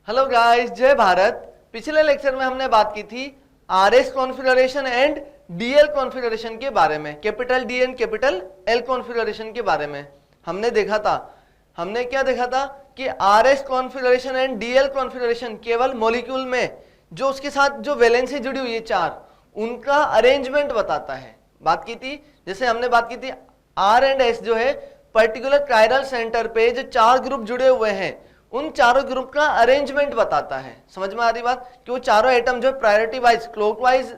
Hello guys, जय भारत। पिछले lecture में हमने बात की थी RS configuration and DL configuration के बारे में, capital D and capital L configuration के बारे में। हमने क्या देखा था कि RS configuration and DL configuration केवल मॉलिक्यूल में जो उसके साथ जो वैलेंसी जुड़ी हुई है चार, उनका अरेंजमेंट बताता है। बात की थी, जैसे हमने बात की थी आर एंड एस जो है पर्टिकुलर कायरल सेंटर पे जो चार ग्रुप जुड़े हुए हैं उन चारों ग्रुप का अरेंजमेंट बताता है। समझ में आ रही बात कि वो चारों एटम जो प्रायोरिटी वाइज क्लॉकवाइज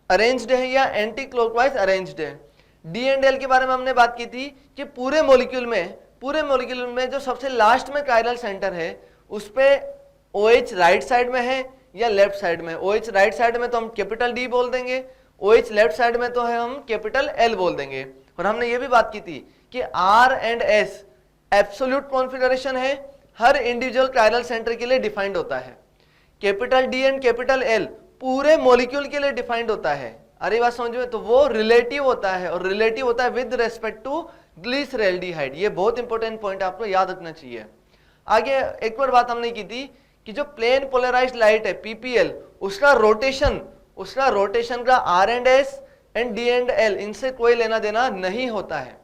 अरेंज्ड है या एंटी क्लॉकवाइज अरेंज्ड है। डी एंड एल के बारे में हमने बात की थी कि पूरे मॉलिक्यूल में जो सबसे लास्ट में कायरल सेंटर है उस पे OH राइट साइड में है या लेफ्ट साइड में। OH राइट साइड में तो हम कैपिटल डी बोल देंगे, OH लेफ्ट साइड में तो है हम कैपिटल एल बोल देंगे। और हमने ये भी बात की थी कि R and S absolute configuration है, हर इंडिविजुअल कायरल सेंटर के लिए डिफाइंड होता है। Capital D and capital L पूरे मॉलिक्यूल के लिए डिफाइंड होता है। अरे बात समझ में, तो वो रिलेटिव होता है और रिलेटिव होता है विद रेस्पेक्ट टू ग्लिसरैल्डिहाइड। ये बहुत इंपॉर्टेंट पॉइंट आपको याद रखना चाहिए। आगे एक और बात हमने की थी कि जो प्लेन पोलराइज्ड लाइट है पीपीएल, उसका रोटेशन का R and S and D and L इनसे कोई लेना देना नहीं होता है।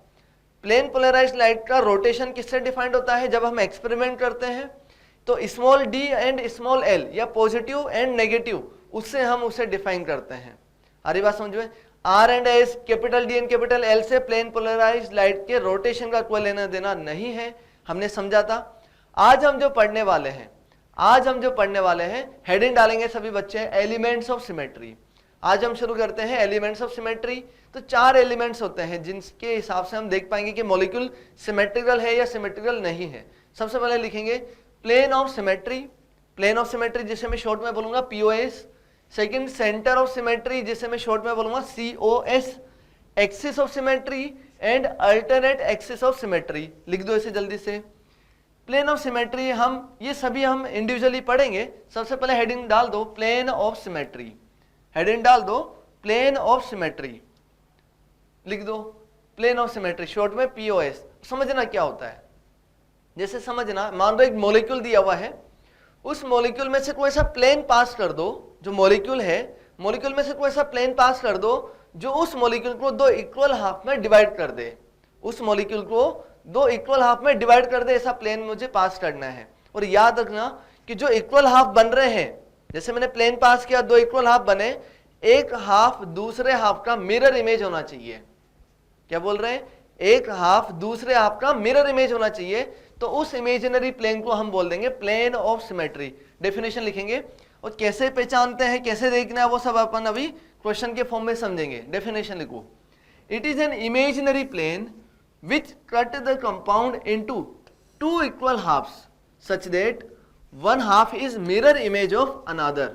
प्लेन पोलराइज्ड लाइट का रोटेशन किससे डिफाइंड होता है? जब हम एक्सपेरिमेंट करते हैं तो small D and small L या पॉजिटिव एंड नेगेटिव, उससे हम उसे डिफाइन करते हैं। अरे बात समझ में, R and S capital D and capital L से प्लेन पोलराइज्ड लाइट के रोटेशन का कोई लेना देना नहीं है, हमने समझा था। आज हम जो पढ़ने वाले हैं हेडिंग डालेंगे सभी बच्चे, एलिमेंट्स ऑफ सिमेट्री। आज हम शुरू करते हैं एलिमेंट्स ऑफ सिमेट्री। तो चार एलिमेंट्स होते हैं जिनके हिसाब से हम देख पाएंगे कि मॉलिक्यूल सिमेट्रिकल है या सिमेट्रिकल नहीं है। सबसे पहले लिखेंगे प्लेन ऑफ सिमेट्री जिसे मैं शॉर्ट में बोलूंगा POS। Second centre of symmetry जिसे मैं शॉर्ट में बोलूंगा COS। Axis of symmetry and alternate axis of symmetry. लिख दो इसे जल्दी से। प्लेन ऑफ सिमेट्री ये सभी हम इंडिविजुअली पढ़ेंगे। सबसे पहले हेडिंग डाल दो प्लेन ऑफ सिमेट्री, हेडिंग डाल दो प्लेन ऑफ सिमेट्री, लिख दो प्लेन ऑफ सिमेट्री शॉर्ट में POS। समझना क्या होता है, जैसे समझना, मान लो एक मॉलिक्यूल दिया हुआ है, उस मॉलिक्यूल में से कोई ऐसा प्लेन पास कर दो, जो मॉलिक्यूल है मॉलिक्यूल में से कोई ऐसा प्लेन पास कर दो जो उस मॉलिक्यूल को दो इक्वल हाफ में डिवाइड कर दे। उस मॉलिक्यूल को दो इक्वल हाफ में डिवाइड कर दे, ऐसा प्लेन मुझे पास करना है। और याद रखना कि जो इक्वल हाफ बन रहे हैं, जैसे मैंने प्लेन पास किया, दो इक्वल हाफ बने, एक हाफ दूसरे हाफ का मिरर इमेज होना चाहिए। क्या बोल रहे हैं? एक हाफ दूसरे हाफ का मिरर इमेज होना चाहिए। तो उस इमेजिनरी प्लेन को हम बोल देंगे प्लेन ऑफ सिमेट्री। डेफिनेशन लिखेंगे और कैसे पहचानते हैं, कैसे देखना है, वो सब अपन अभी क्वेश्चन के फॉर्म में समझेंगे। डेफिनेशन लिखो, it is an imaginary plane which cut the compound into two equal halves such that one half is mirror image of another।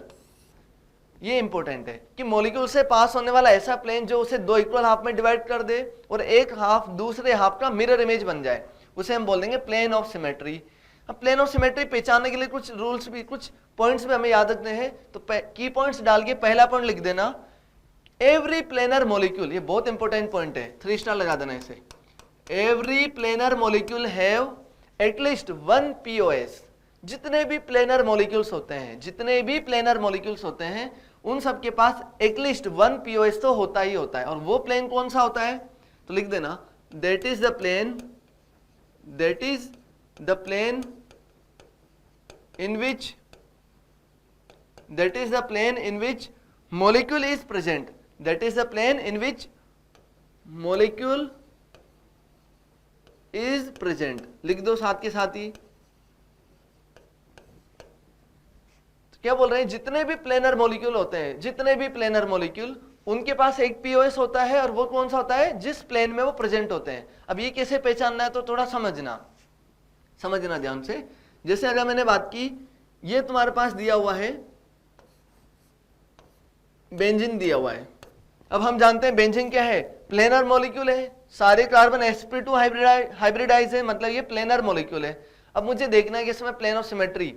ये इंपॉर्टेंट है कि मॉलिक्यूल से पास होने वाला ऐसा प्लेन जो उसे दो इक्वल हाफ में डिवाइड कर दे और एक हाफ दूसरे हाफ का मिरर इमेज बन जाए, उसे हम बोल देंगे प्लेन ऑफ सिमेट्री। अब प्लेन ऑफ सिमेट्री पहचानने के लिए कुछ रूल्स भी, कुछ पॉइंट्स भी हमें याद रखने हैं। तो की पॉइंट्स डाल के पहला पॉइंट लिख देना, एवरी प्लेनर मॉलिक्यूल। ये बहुत इंपॉर्टेंट पॉइंट है, 3 स्टार लगा देना इसे। Every planar molecule have at least one POS। जितने भी प्लेनर मॉलिक्यूल्स होते हैं उन सब के पास एटलीस्ट वन POS तो होता ही होता है। और वो प्लेन कौन सा होता है? तो लिख देना that is the plane in which molecule is present। that is the plane in which molecule is present. लिख दो साथ के साथ ही। तो क्या बोल रहे हैं? जितने भी प्लेनर मॉलिक्यूल उनके पास एक POS होता है, और वो कौन सा होता है? जिस प्लेन में वो प्रेजेंट होते हैं। अब ये कैसे पहचानना है, तो थोड़ा समझना ध्यान से। जैसे अगर मैंने बात की, ये तुम्हारे पास दिया हुआ है बेंजीन दिया हुआ है। अब हम जानते हैं बेंजीन क्या है? प्लेनर मॉलिक्यूल है, सारे कार्बन sp2 हाइब्रिडाइज है, मतलब ये प्लेनर मॉलिक्यूल है। अब मुझे देखना है कि इसमें प्लेन ऑफ सिमेट्री,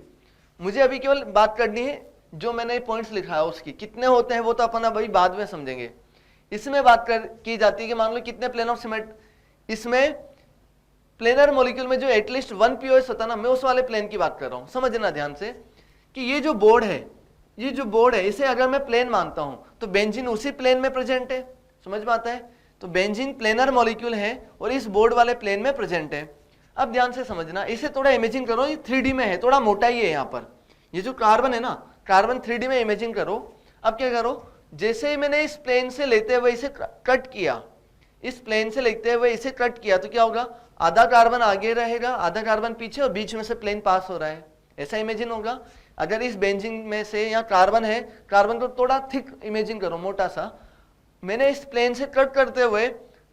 मुझे अभी केवल बात करनी है जो मैंने पॉइंट्स लिखा है उसकी, कितने होते हैं वो तो अपन अभी बाद में समझेंगे। इसमें बात की जाती है कि मान लो कितने प्लेन ऑफ सिमेट्री, इसमें प्लेनर मॉलिक्यूल में जो एटलीस्ट 1 पीओएस होता है ना, मैं उस वाले प्लेन की बात कर रहा हूं। समझना ध्यान से कि ये जो बोर्ड है, इसे अगर मैं प्लेन मानता हूं तो बेंजीन उसी प्लेन में प्रेजेंट है। समझ में आता है? तो बेंजीन प्लेनर मॉलिक्यूल है और इस बोर्ड वाले प्लेन में प्रेजेंट है। अब ध्यान से समझना, इसे थोड़ा इमेजिन करो, ये 3D में है, थोड़ा मोटा ही है यहाँ पर। ये जो कार्बन है ना, कार्बन 3D में इमेजिन करो। अब क्या करो, जैसे ही मैंने इस प्लेन से लेते हुए इसे कट किया, इस प्लेन से लेते हुए इसे कट किया, तो क्या होगा, आधा कार्बन आगे रहेगा, आधा कार्बन पीछे, और बीच में से प्लेन पास हो रहा है। ऐसा इमेजिन होगा। अगर इस बेंजीन में से यहाँ कार्बन है, कार्बन को थोड़ा थिक इमेजिन करो, मोटा सा। मैंने इस प्लेन से कट करते हुए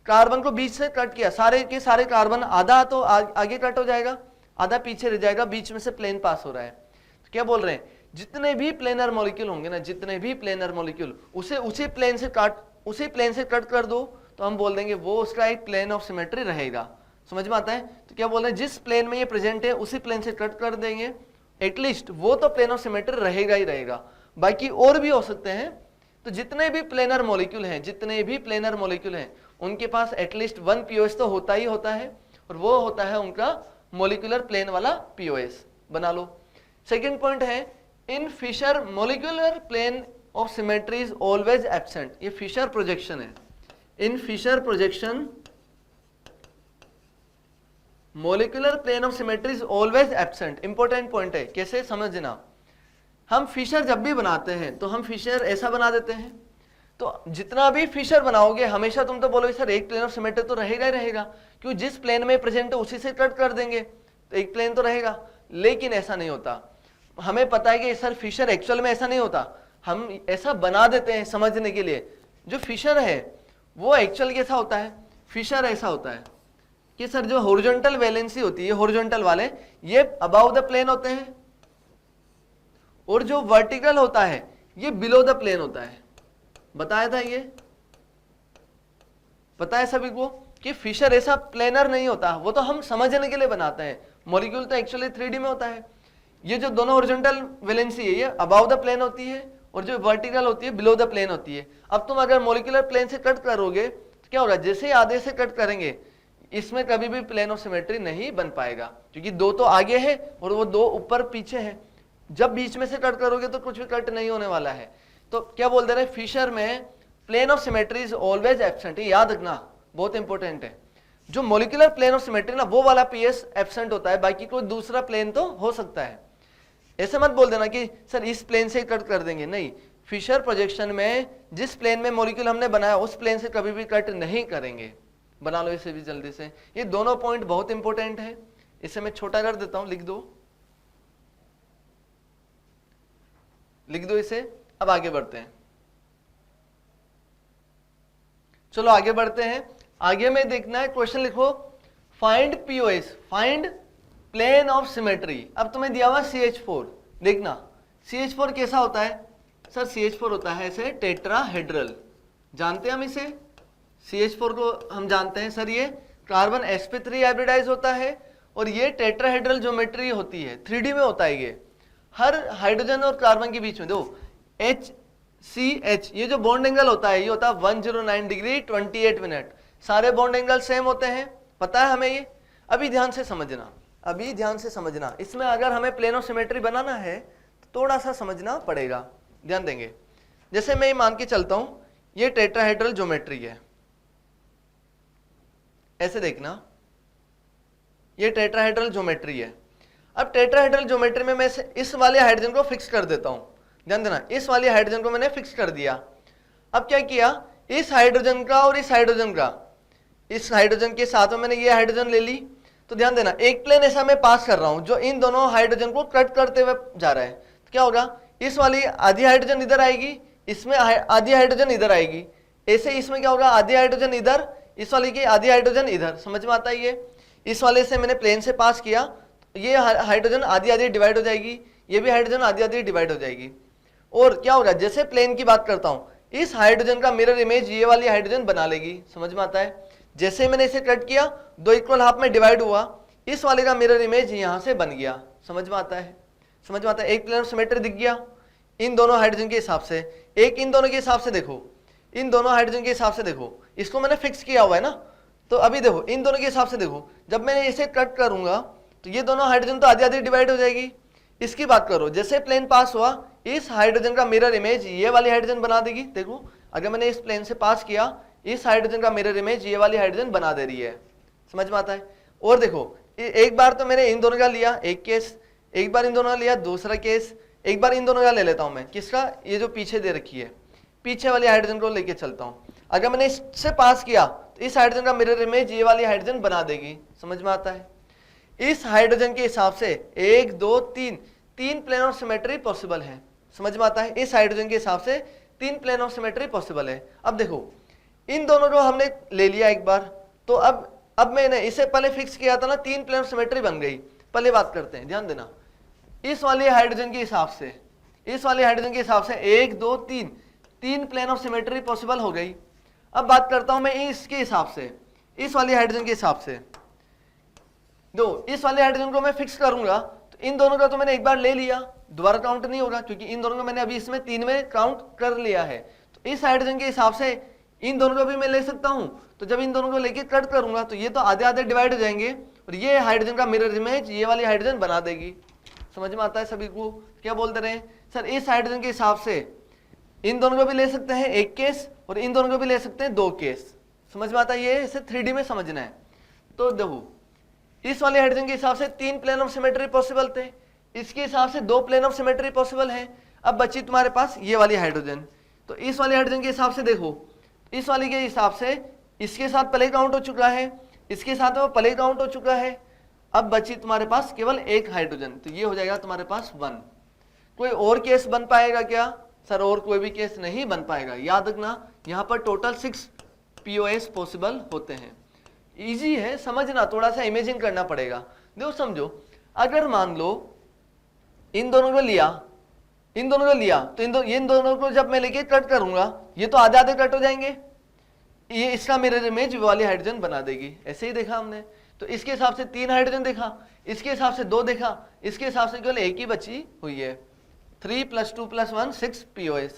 कार्बन को बीच से कट किया, सारे के सारे कार्बन आधा तो आगे कट हो जाएगा, आधा पीछे रह जाएगा, बीच में से प्लेन पास हो रहा है। तो क्या बोल रहे हैं, जितने भी प्लेनर मॉलिक्यूल होंगे ना, जितने भी प्लेनर मॉलिक्यूल, उसे उसी प्लेन से कट कर दो, तो हम बोल देंगे वो उसका एक प्लेन ऑफ सिमेट्री रहेगा। समझ में आता है? तो क्या बोल रहे हैं, जिस प्लेन में ये प्रेजेंट है उसी प्लेन से कट कर देंगे, एटलीस्ट वो तो प्लेन ऑफ सिमेट्री रहेगा ही रहेगा। बाकी और भी हो सकते हैं। तो जितने भी प्लेनर मॉलिक्यूल हैं, उनके पास एटलीस्ट 1 पीओएस तो होता ही होता है, और वो होता है उनका मॉलिक्यूलर प्लेन वाला पीओएस। बना लो। सेकेंड पॉइंट है, in Fischer molecular plane of symmetry is always absent. ये फिशर प्रोजेक्शन है। In Fischer projection molecular plane of symmetry is always absent. Important point है, कैसे समझना। हम फिशर जब भी बनाते हैं तो हम फिशर ऐसा बना देते हैं, तो जितना भी फिशर बनाओगे हमेशा तुम तो बोलोगे सर एक प्लेन ऑफ सिमेट्री तो रहेगा ही रहेगा, क्यों, जिस प्लेन में प्रेजेंट है उसी से कट कर देंगे तो एक प्लेन तो रहेगा। लेकिन ऐसा नहीं होता। हमें पता है कि सर फिशर एक्चुअल में ऐसा नहीं होता, हम ऐसा बना देते हैं समझने के लिए। जो फिशर है वो एक्चुअल कैसा होता है, फिशर ऐसा होता है कि सर जो हॉरिजॉन्टल वैलेंसी होती है, हॉरिजॉन्टल वाले ये अबाउ द प्लेन होते हैं, और जो वर्टिकल होता है ये बिलो द प्लेन होता है। बताया था ये, पता है सभी को कि फिशर ऐसा प्लेनर नहीं होता, वो तो हम समझने के लिए बनाते हैं। मॉलिक्यूल तो एक्चुअली 3D में होता है। ये जो दोनों हॉरिजॉन्टल वैलेंसी है ये अबाउ द प्लेन होती है, और जो वर्टिकल होती है बिलो द प्लेन होती है। अब तुम अगर मॉलिक्यूलर प्लेन से कट करोगे तो क्या होगा, जैसे ही आधे से कट करेंगे इसमें कभी भी प्लेन ऑफ सिमेट्री नहीं बन पाएगा, क्योंकि 2 तो आगे है और वो 2 ऊपर पीछे है। जब बीच में से कट करोगे तो कुछ भी कट नहीं होने वाला है। तो क्या बोल दे रहे, फिशर में plane of symmetry is always absent. याद रखना, बहुत इंपॉर्टेंट है। जो मॉलिक्यूलर प्लेन ऑफ सिमेट्री ना, वो वाला पीएस एब्सेंट होता है, बाकी कोई दूसरा प्लेन तो हो सकता है। ऐसे मत बोल देना कि सर इस प्लेन से कट कर देंगे, नहीं। फिशर प्रोजेक्शन में जिस प्लेन में मॉलिक्यूल हमने बनाया उस प्लेन से कभी भी कट नहीं करेंगे। बना लो इसे भी जल्दी से। ये दोनों पॉइंट बहुत इंपॉर्टेंट है। इसे मैं छोटा कर देता हूं, लिख दो इसे। अब आगे बढ़ते हैं, चलो आगे बढ़ते हैं। आगे में देखना है, क्वेश्चन लिखो, find POS, find plane of symmetry. अब तुम्हें दिया हुआ CH4, देखना CH4 कैसा होता है। सर CH4 होता है ऐसे टेट्राहेड्रल, जानते हैं हम इसे, CH4 को हम जानते हैं सर, ये कार्बन sp3 हाइब्रिडाइज होता है, और ये टेट्राहेड्रल ज्योमेट्री होती है, 3D में होता है। ये हर हाइड्रोजन और कार्बन के बीच में दो HCH, ये जो बॉन्ड एंगल होता है ये होता है 109 डिग्री 28 मिनट। सारे बॉन्ड एंगल सेम होते हैं, पता है हमें ये। अभी ध्यान से समझना, इसमें अगर हमें प्लेन ऑफ सिमेट्री बनाना है तो थोड़ा सा समझना पड़ेगा, ध्यान देंगे। जैसे मैं ये मान के चलता हूं ये टेट्राहेड्रल ज्योमेट्री है, ऐसे देखना, ये टेट्राहेड्रल ज्योमेट्री है। अब टेट्राहेड्रल ज्योमेट्री में मैं इस वाले हाइड्रोजन को फिक्स कर देता हूं, ध्यान देना, इस वाले हाइड्रोजन को मैंने फिक्स कर दिया। अब क्या किया, इस हाइड्रोजन का और इस हाइड्रोजन के साथ में मैंने ये हाइड्रोजन ले ली। तो ध्यान देना, एक प्लेन ऐसा मैं पास कर रहा हूं जो इन दोनों हाइड्रोजन को कट करते हुए जा रहा है। तो क्या होगा, इस वाली आधी हाइड्रोजन इधर आएगी, इसमें आधी हाइड्रोजन इधर आएगी, ऐसे इसमें क्या होगा, आधी हाइड्रोजन इधर, इस वाली की आधी हाइड्रोजन इधर। समझ में आता है ये। इस वाले से मैंने प्लेन से पास किया, ये हाइड्रोजन आधी आधी डिवाइड हो जाएगी, ये भी हाइड्रोजन आधी आधी डिवाइड हो जाएगी। और क्या होगा, जैसे प्लेन की बात करता हूं, इस हाइड्रोजन का मिरर इमेज ये वाली हाइड्रोजन बना लेगी। समझ में आता है। जैसे मैंने इसे कट किया, 2 इक्वल हाफ में डिवाइड हुआ, इस वाले का मिरर इमेज यहां से बन गया। समझ में आता है। एक प्लेन ऑफ सिमेट्री दिख गया इन दोनों हाइड्रोजन के हिसाब से। एक इन दोनों के हिसाब से देखो, इन दोनों हाइड्रोजन के हिसाब से देखो, इसको मैंने फिक्स किया हुआ है ना, तो अभी देखो इन दोनों के हिसाब से देखो, जब मैं इसे कट करूंगा तो ये दोनों हाइड्रोजन तो आधी आधी डिवाइड हो जाएगी। इसकी बात करो, जैसे प्लेन पास हुआ इस हाइड्रोजन का मिरर इमेज ये वाली हाइड्रोजन बना देगी। देखो अगर मैंने इस प्लेन से पास किया, इस हाइड्रोजन का मिरर इमेज ये वाली हाइड्रोजन बना दे रही है। समझ में आता है। और देखो एक बार तो मैंने इन दोनों का लिया एक केस, एक बार इन दोनों का लिया दूसरा केस, एक बार इन दोनों का ले लेता हूं मैं, किसका, ये जो पीछे दे रखी है पीछे वाली हाइड्रोजन को लेके चलता हूं। अगर मैंने इससे पास किया तो इस हाइड्रोजन का मिरर इमेज ये वाली हाइड्रोजन बना देगी। समझ में आता है। इस हाइड्रोजन के हिसाब से 1 2 3 तीन प्लेन ऑफ सिमेट्री पॉसिबल है। समझ में आता है। इस हाइड्रोजन के हिसाब से 3 प्लेन ऑफ सिमेट्री पॉसिबल है। अब देखो इन दोनों को हमने ले लिया एक बार, तो अब मैंने इसे पहले फिक्स किया था ना, 3 प्लेन ऑफ सिमेट्री बन गई। पहले बात करते हैं, ध्यान देना, इस वाले हाइड्रोजन के हिसाब से, इस वाले हाइड्रोजन के हिसाब से 1 2 3 तीन प्लेन ऑफ सिमेट्री पॉसिबल हो गई। अब बात करता हूं मैं इसके हिसाब से, इस वाली हाइड्रोजन के हिसाब से, दो इस वाले हाइड्रोजन को मैं फिक्स करूंगा तो इन दोनों का तो मैंने एक बार ले लिया, दोबारा काउंट नहीं होगा क्योंकि इन दोनों को मैंने अभी इसमें 3 में काउंट कर लिया है। तो इस हाइड्रोजन के हिसाब से इन दोनों को भी मैं ले सकता हूं। तो जब इन दोनों को लेके कट करूंगा तो ये तो आधे आधे डिवाइड हो जाएंगे और ये हाइड्रोजन का मिरर इमेज ये वाली हाइड्रोजन बना देगी। समझ में आता है सभी को। क्या बोलते रहे सर, इस हाइड्रोजन के हिसाब से इन दोनों को भी ले सकते हैं एक केस और इन दोनों को भी ले सकते हैं 2 केस। समझ में आता है। ये इसे 3D में समझना है। तो देखो इस वाले हाइड्रोजन के हिसाब से 3 प्लेन ऑफ सिमेट्री पॉसिबल थे, इसके हिसाब से 2 प्लेन ऑफ सिमेट्री पॉसिबल है। अब बची तुम्हारे पास ये वाली हाइड्रोजन। तो इस वाले हाइड्रोजन के हिसाब से देखो, इस वाली के हिसाब से इसके साथ पहले काउंट हो चुका है, इसके साथ वो पहले काउंट हो चुका है। अब बची तुम्हारे पास केवल एक हाइड्रोजन, तो ये हो जाएगा तुम्हारे पास 1। कोई और केस बन पाएगा क्या सर? और कोई भी केस नहीं बन पाएगा। याद रखना यहाँ पर टोटल 6 POS पॉसिबल होते हैं। इजी है समझना, थोड़ा सा इमेजिन करना पड़ेगा। देखो समझो, अगर मान लो इन दोनों को लिया, इन दोनों को लिया तो इन दोनों को जब मैं लेके कट करूंगा ये तो आधे आधे कट हो जाएंगे, ये इसका मिरर इमेज वाली हाइड्रोजन बना देगी। ऐसे ही देखा हमने। तो इसके हिसाब से 3 हाइड्रोजन देखा, इसके हिसाब से 2 देखा, इसके हिसाब से केवल एक ही बची हुई है। 3 + 2 + 1 6 POS।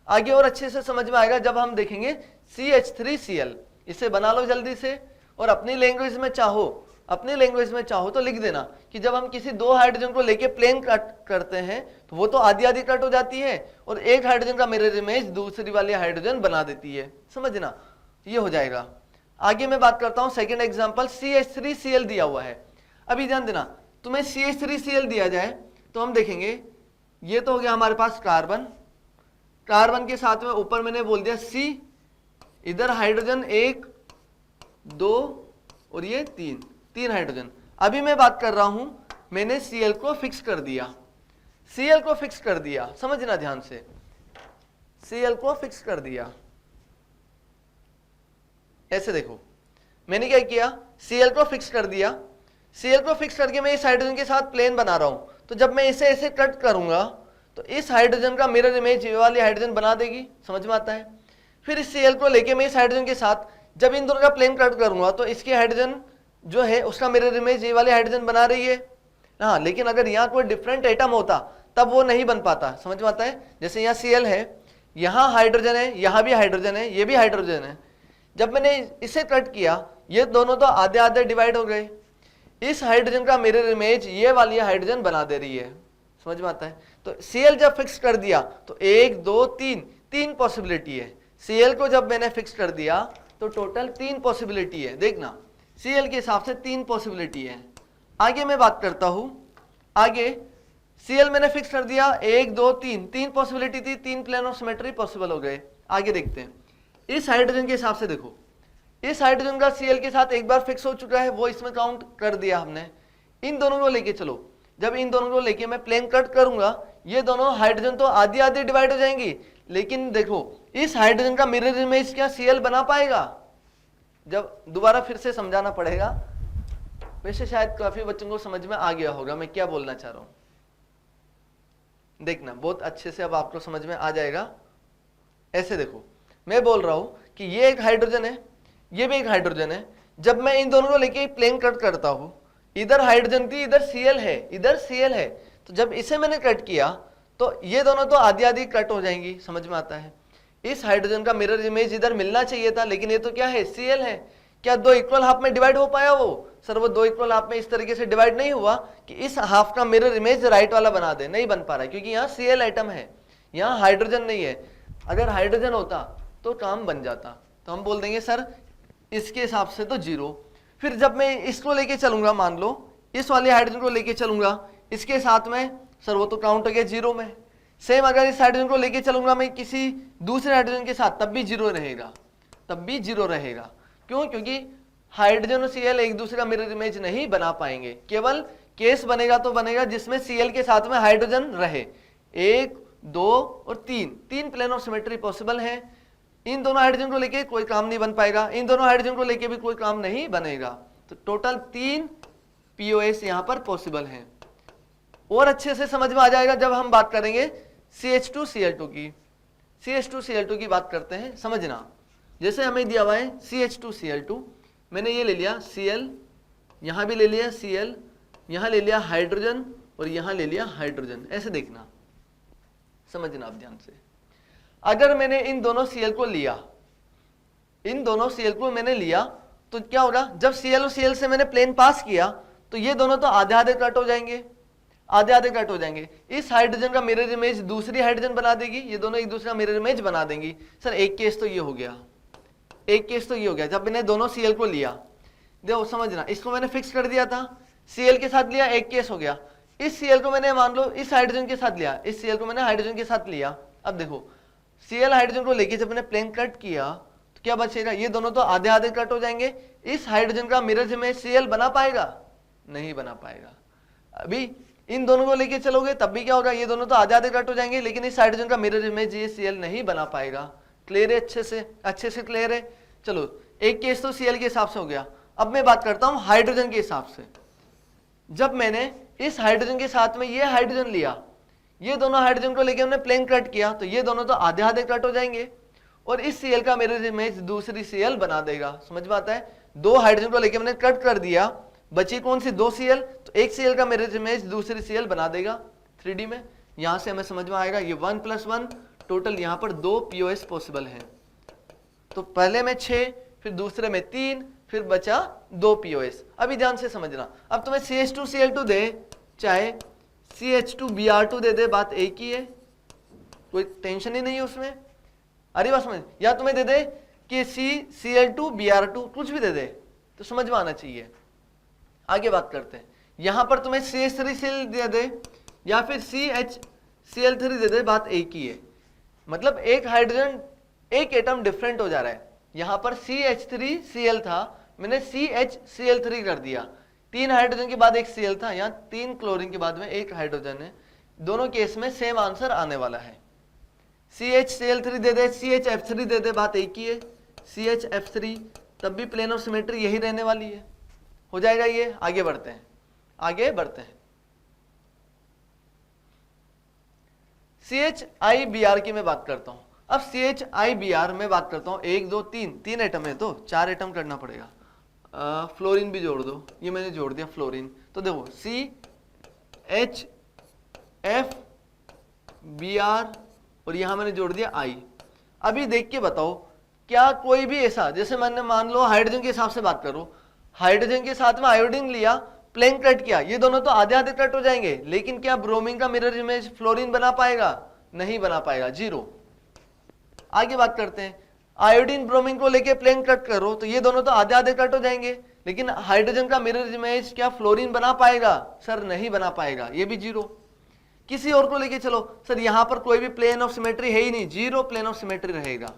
आगे और अच्छे से समझ में आएगा जब हम देखेंगे CH3Cl। इसे बना लो जल्दी से और अपनी लैंग्वेज में चाहो, अपनी लैंग्वेज में चाहो तो लिख देना कि जब हम किसी 2 हाइड्रोजन को लेके प्लेन कट करते हैं तो वो तो आधी आधी कट हो जाती है और एक हाइड्रोजन का मिरर इमेज दूसरी वाली हाइड्रोजन बना देती है। समझना, ये हो जाएगा। आगे मैं बात करता हूं सेकंड एग्जांपल, CH3Cl दिया हुआ है। अभी ध्यान देना, तुम्हें CH3Cl दिया जाए तो हम देखेंगे ये तो हो गया हमारे पास कार्बन, कार्बन के साथ में ऊपर मैंने बोल दिया C, इधर हाइड्रोजन 1 2 और ये 3 हाइड्रोजन। अभी मैं बात कर रहा हूं, मैंने Cl को फिक्स कर दिया, Cl को फिक्स कर दिया। समझना ध्यान से, Cl को फिक्स कर दिया। ऐसे देखो मैंने क्या किया, Cl को फिक्स कर दिया। Cl को फिक्स करके मैं इस हाइड्रोजन के साथ प्लेन बना रहा हूं। तो जब मैं इसे ऐसे कट करूंगा तो इस हाइड्रोजन का मिरर इमेज ये वाली हाइड्रोजन बना देगी। समझ में आता है। फिर इस Cl को लेके मैं इस हाइड्रोजन के साथ जब इन दोनों का प्लेन कट करूंगा तो इसकी हाइड्रोजन जो है उसका मिरर इमेज ये वाली हाइड्रोजन बना रही है। हाँ, लेकिन अगर यहाँ कोई डिफरेंट एटम होता तब वो नहीं बन पाता। समझ में आता है। जैसे यहाँ Cl है, यहाँ हाइड्रोजन है, यहाँ भी हाइड्रोजन है, ये भी हाइड्रोजन है। जब मैंने इसे कट किया ये दोनों तो आधे आधे डिवाइड हो गए। इस हाइड्रोजन का मिरर इमेज ये वाली हाइड्रोजन बना दे रही है। समझ में आता है। तो Cl जब फिक्स कर दिया तो 1 2 3 पॉसिबिलिटी है। Cl को जब मैंने फिक्स कर दिया तो टोटल 3 पॉसिबिलिटी है। देखना Cl के हिसाब से 3 पॉसिबिलिटी है। आगे मैं बात करता हूं। आगे Cl मैंने फिक्स कर दिया 1 2 3 पॉसिबिलिटी थी, 3 प्लेन ऑफ सिमेट्री पॉसिबल हो गए। आगे देखते हैं इस हाइड्रोजन के हिसाब से। देखो इस हाइड्रोजन का Cl के साथ एक बार फिक्स हो चुका है, वो इसमें काउंट कर दिया हमने। इन दोनों को लेके चलो, जब इन दोनों को लेके मैं प्लेन कट करूंगा ये दोनों हाइड्रोजन तो आधी आधी डिवाइड हो जाएंगी, लेकिन देखो इस हाइड्रोजन का मिरर इमेज क्या Cl बना पाएगा? जब दोबारा फिर से समझाना पड़ेगा। वैसे शायद काफी बच्चों को समझ में आ गया होगा मैं क्या बोलना चाह रहा हूं। देखना बहुत अच्छे से अब आपको समझ में आ जाएगा। ऐसे देखो मैं बोल रहा हूं कि ये एक हाइड्रोजन है, ये भी एक हाइड्रोजन है। जब मैं इन दोनों को लेके प्लेन कट करता हूं, इधर हाइड्रोजन थी, इधर Cl है, इधर Cl है। तो जब इसे मैंने कट किया तो ये दोनों तो आधी आधी कट हो जाएंगी। समझ में आता है। इस हाइड्रोजन का मिरर इमेज इधर मिलना चाहिए था, लेकिन ये तो क्या है Cl है। क्या दो इक्वल हाफ में डिवाइड हो पाया वो? सर वो दो इक्वल हाफ में इस तरीके से डिवाइड नहीं हुआ कि इस हाफ का मिरर इमेज राइट वाला बना दे, नहीं बन पा रहा है क्योंकि यहाँ Cl एटम है, यहाँ हाइड्रोजन नहीं है। अगर हाइड्रोजन होता तो काम बन जाता, तो हम बोल देंगे सर इसके हिसाब से तो 0। फिर जब मैं इसको लेके चलूंगा, मान लो इस वाले हाइड्रोजन को लेके चलूंगा इसके साथ में, सर वो तो काउंट हो गया 0 में। सेम अगर इस हाइड्रोजन को लेके चलूंगा मैं किसी दूसरे हाइड्रोजन के साथ, तब भी 0 रहेगा, तब भी 0 रहेगा। क्यों? क्योंकि हाइड्रोजन और Cl एक दूसरे का मिरर इमेज नहीं बना पाएंगे। केवल केस बनेगा तो बनेगा जिसमें Cl के साथ में हाइड्रोजन रहे। 1, 2 और 3 प्लेन ऑफ सिमेट्री पॉसिबल है। इन दोनों हाइड्रोजन को लेके कोई काम नहीं बन पाएगा, इन दोनों हाइड्रोजन को लेके भी कोई काम नहीं बनेगा। तो टोटल 3 POS यहां पर पॉसिबल है। और अच्छे से समझ में आ जाएगा जब हम बात करेंगे CH2Cl2 की। CH2Cl2 की बात करते हैं, समझना। जैसे हमें दिया हुआ है CH2Cl2, मैंने ये ले लिया Cl, यहां भी ले लिया Cl, यहां ले लिया हाइड्रोजन और यहां ले लिया हाइड्रोजन। ऐसे देखना, समझना आप ध्यान से। अगर मैंने इन दोनों Cl को लिया, इन दोनों Cl को मैंने लिया, तो क्या होगा? जब Cl और Cl से मैंने प्लेन पास किया तो ये दोनों तो आधे आधे कट हो जाएंगे, आधे आधे कट हो जाएंगे। इस हाइड्रोजन का मिरर इमेज दूसरी हाइड्रोजन बना देगी, ये दोनों एक दूसरे का मिरर इमेज बना देंगी। सर एक केस तो ये हो गया, एक केस तो ये हो गया जब मैंने दोनों Cl को लिया। देखो समझना, इसको मैंने फिक्स कर दिया था, Cl के साथ लिया, एक केस हो गया। इस Cl को मैंने मान लो इस हाइड्रोजन के साथ लिया, इस Cl को मैंने हाइड्रोजन के साथ लिया। अब देखो Cl हाइड्रोजन को लेके जब मैंने प्लेन कट किया तो क्या बचेगा? ये दोनों तो आधे आधे कट हो जाएंगे। इस हाइड्रोजन का मिरर इमेज Cl बना पाएगा? नहीं बना पाएगा। अभी इन दोनों को लेके चलोगे तब भी क्या होगा? ये दोनों तो आधे आधे कट हो जाएंगे, लेकिन इस हाइड्रोजन का मिरर इमेज ये Cl नहीं बना पाएगा। क्लियर है? अच्छे से क्लियर है। चलो एक केस तो Cl के हिसाब से हो गया। अब मैं बात करता हूं हाइड्रोजन के हिसाब से। जब मैंने इस हाइड्रोजन के साथ में ये हाइड्रोजन लिया, ये दोनों हाइड्रोजन को लेके हमने प्लेन कट किया, तो ये दोनों तो आधे आधे कट हो जाएंगे और इस Cl का मिरर इमेज दूसरी Cl बना देगा। समझ में आता है? दो हाइड्रोजन को लेके हमने कट कर दिया, बची कौन सी? 2 Cl, तो एक Cl का मिरर इमेज दूसरी Cl बना देगा 3D में। यहां से हमें समझ में आएगा ये 1 + 1 टोटल यहां पर 2 POS पॉसिबल है। तो पहले में 6, फिर दूसरे में 3, फिर बचा 2 POS। अभी ध्यान से समझना। अब तुम्हें CH2Cl2 दे चाहे CH2Br2 दे दे, बात एक ही है, कोई टेंशन ही नहीं है उसमें। अरे बात समझ, या तुम्हें दे दे कि CCl2Br2, कुछ भी दे दे तो समझ में आना चाहिए। आगे बात करते हैं। यहां पर तुम्हें CH3Cl दे दे या फिर CHCl3 दे दे, बात एक ही है। मतलब एक हाइड्रोजन, एक एटम डिफरेंट हो जा रहा है। यहां पर CH3Cl था, मैंने CHCl3 कर दिया। 3 हाइड्रोजन के बाद एक Cl था, यहाँ 3 क्लोरीन के बाद में एक हाइड्रोजन है। दोनों केस में सेम आंसर आने वाला है। CHCl3 दे दे, CHF3 दे दे, बात एक ही है, CHF3, तब भी प्लेन ऑफ सिमेट्री यही रहने वाली है। हो जाएगा ये। आगे बढ़ते हैं, आगे बढ़ते हैं। CHIBr की मैं बात करता हूं। अब CHIBr में बात करता हूं, 1 2 3 एटम है तो 4 एटम करना पड़ेगा। फ्लोरीन भी जोड़ दो, ये मैंने जोड़ दिया फ्लोरीन। तो देखो CHFBr और यहां मैंने जोड़ दिया I। अभी देख के बताओ, क्या कोई भी ऐसा, जैसे मैंने मान लो हाइड्रोजन के हिसाब से बात करो, हाइड्रोजन के साथ में आयोडीन लिया, प्लेन कट किया, ये दोनों तो आधे आधे कट हो जाएंगे, लेकिन क्या ब्रोमीन का मिरर इमेज फ्लोरीन बना पाएगा? नहीं बना पाएगा, 0। आगे बात करते हैं। आयोडीन ब्रोमीन को लेके प्लेन कट करो तो ये दोनों तो आधे आधे कट हो जाएंगे, लेकिन हाइड्रोजन का मिरर इमेज क्या फ्लोरीन बना पाएगा? सर नहीं बना पाएगा, ये भी 0। किसी और को लेके चलो, सर यहां पर कोई भी प्लेन ऑफ सिमेट्री है ही नहीं, 0 प्लेन ऑफ सिमेट्री रहेगा,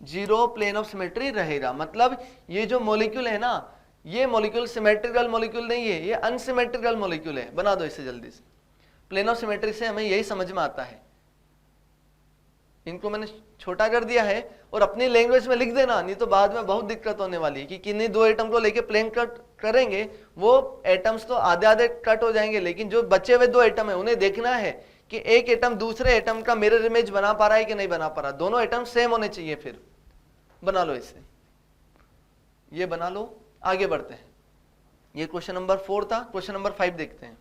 0 प्लेन ऑफ सिमेट्री रहेगा। मतलब ये जो मॉलिक्यूल है ना, ये मॉलिक्यूल सिमेट्रिकल मॉलिक्यूल नहीं है, ये अनसिमेट्रिकल मॉलिक्यूल है। बना दो इसे जल्दी से। प्लेन ऑफ सिमेट्री से हमें यही समझ में आता है। इनको मैंने छोटा कर दिया है और अपनी लैंग्वेज में लिख देना, नहीं तो बाद में बहुत दिक्कत होने वाली है कि किन्हीं 2 एटम को लेके प्लेन कट करेंगे, वो एटम्स तो आधे आधे कट हो जाएंगे, लेकिन जो बचे हुए 2 एटम है उन्हें देखना है कि एक एटम दूसरे एटम का मिरर इमेज बना पा रहा है कि नहीं बना पा रहा। दोनों एटम सेम होने चाहिए। फिर बना लो इसे, ये बना लो। आगे बढ़ते हैं। ये क्वेश्चन नंबर 4 था। क्वेश्चन नंबर 5 देखते हैं।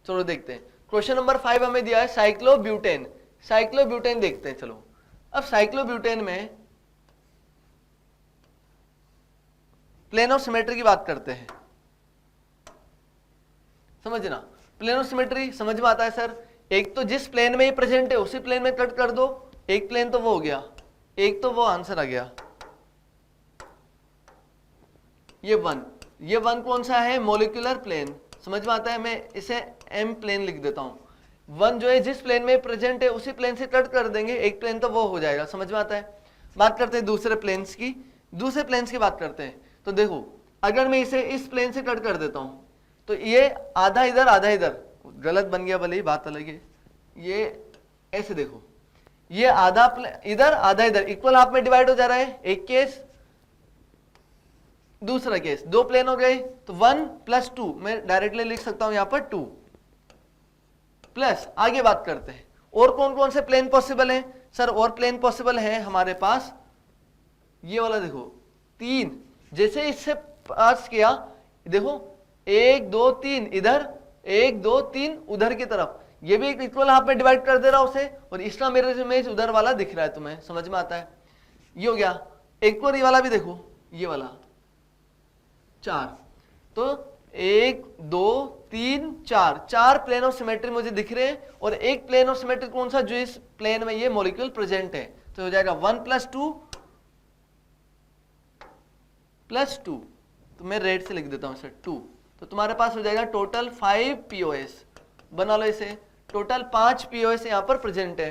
चलो देखते हैं। क्वेश्चन नंबर 5 हमें दिया है साइक्लोब्यूटेन। साइक्लोब्यूटेन देखते हैं। चलो अब साइक्लोब्यूटेन में प्लेन ऑफ सिमेट्री की बात करते हैं, समझना। प्लेन ऑफ सिमेट्री समझ में आता है सर, एक तो जिस प्लेन में ये प्रेजेंट है उसी प्लेन में कट कर दो, एक प्लेन तो वो हो गया, एक तो वो आंसर आ गया। ये वन कौन सा है, मोलिकुलर प्लेन, समझ में आता है। मैं इसे एम प्लेन लिख देता हूं। वन जो है जिस प्लेन में प्रेजेंट है उसी प्लेन से कट कर देंगे, एक प्लेन तो वो हो जाएगा, समझ में आता है। बात करते हैं दूसरे प्लेन्स की, दूसरे प्लेन्स की बात करते हैं। तो देखो अगर मैं इसे इस प्लेन से कट कर देता हूं तो ये आधा इधर आधा इधर, गलत बन गया भले ही, बात अलग है। ये ऐसे देखो, ये आधा इधर आधा इधर इक्वल हाफ में डिवाइड हो जा रहा है, एक केस। दूसरा केस, दो प्लेन हो गए तो 1 + 2 मैं डायरेक्टली लिख सकता हूं यहां पर 2 प्लस। आगे बात करते हैं और कौन कौन से प्लेन पॉसिबल हैं सर। और प्लेन पॉसिबल है हमारे पास ये वाला, देखो 3, जैसे इससे पास किया, देखो 1 2 3 इधर, 1 2 3 उधर की तरफ, ये भी एक इक्वल हाफ में डिवाइड कर दे रहा हूं उसे, और इसका मिरर इमेज उधर वाला दिख रहा है, तुम्हें समझ में आता है। ये हो गया। एक और ये वाला भी देखो, ये वाला 4, तो 1 2 3 4, 4 प्लेन ऑफ सिमेट्री मुझे दिख रहे हैं, और एक प्लेन ऑफ सिमेट्री कौन सा, जो इस प्लेन में ये मॉलिक्यूल प्रेजेंट है। तो हो जाएगा 1 + 2 + 2, तो मैं रेड से लिख देता हूं इसे 2, तो तुम्हारे पास हो जाएगा टोटल 5 POS। बना लो इसे, टोटल 5 POS यहां पर प्रेजेंट है।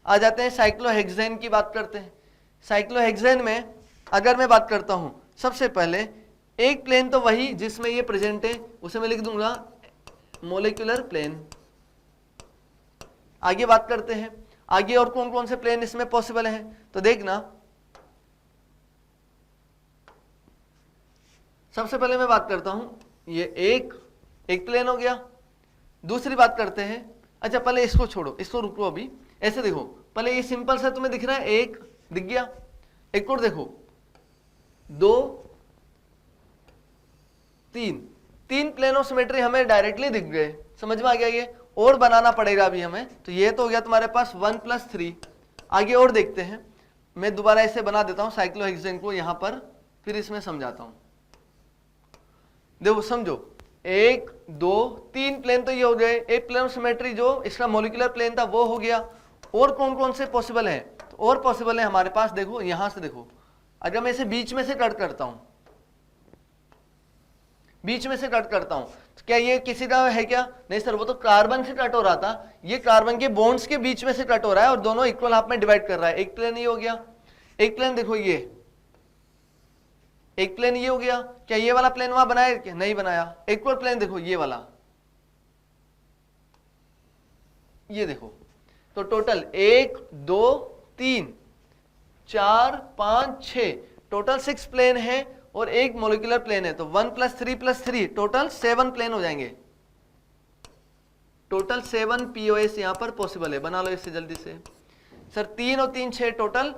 आ जाते हैं साइक्लोहेक्सेन की बात करते हैं। साइक्लोहेक्सेन में अगर मैं बात करता हूं, सबसे पहले एक प्लेन तो वही जिसमें ये प्रेजेंट है, उसे मैं लिख दूंगा मोलिकुलर प्लेन। आगे बात करते हैं, आगे और कौन कौन से प्लेन इसमें पॉसिबल हैं। तो देखना, सबसे पहले मैं बात करता हूं, ये एक प्लेन हो गया। दूसरी बात करते हैं, अच्छा पहले इसको छोड़ो, इसको रुको अभी, ऐसे देखो, पहले ये सिंपल सा तुम्हें दिख रहा है, एक दिख गया। एक और देखो, 2 3 प्लेन ऑफ सिमेट्री हमें डायरेक्टली दिख गए, समझ में आ गया। ये और बनाना पड़ेगा अभी हमें, तो ये तो हो गया तुम्हारे पास 1 + 3। आगे और देखते हैं, मैं दोबारा इसे बना देता हूं साइक्लोहेक्सेन को यहां पर, फिर इसमें समझाता हूं। देखो समझो, 1 2 3 प्लेन तो ये हो गए, एक प्लेन ऑफ सिमेट्री जो इसका मॉलिक्यूलर प्लेन था वो हो गया। और कौन कौन से पॉसिबल है, तो और पॉसिबल है हमारे पास, देखो यहां से देखो, अगर मैं इसे बीच में से कट करता हूं, बीच में से कट करता हूं, तो क्या ये किसी का है क्या, नहीं सर, वो तो कार्बन से कट हो रहा था, ये कार्बन के बॉन्ड्स के बीच में से कट हो रहा है और दोनों इक्वल हाफ में डिवाइड कर रहा है। एक प्लेन ये हो गया, एक प्लेन देखो ये, एक प्लेन ये हो गया। क्या ये वाला प्लेन वहां बनाया क्या, नहीं बनाया। एक और प्लेन देखो, ये वाला, ये देखो, तो टोटल 1 2 3 4 5 6, टोटल 6 प्लेन है और एक मॉलिक्यूलर प्लेन है, तो 1 + 3 + 3 टोटल 7 प्लेन हो जाएंगे। टोटल 7 POS यहां पर पॉसिबल है। बना लो इससे जल्दी से सर, 3 और 3 6, टोटल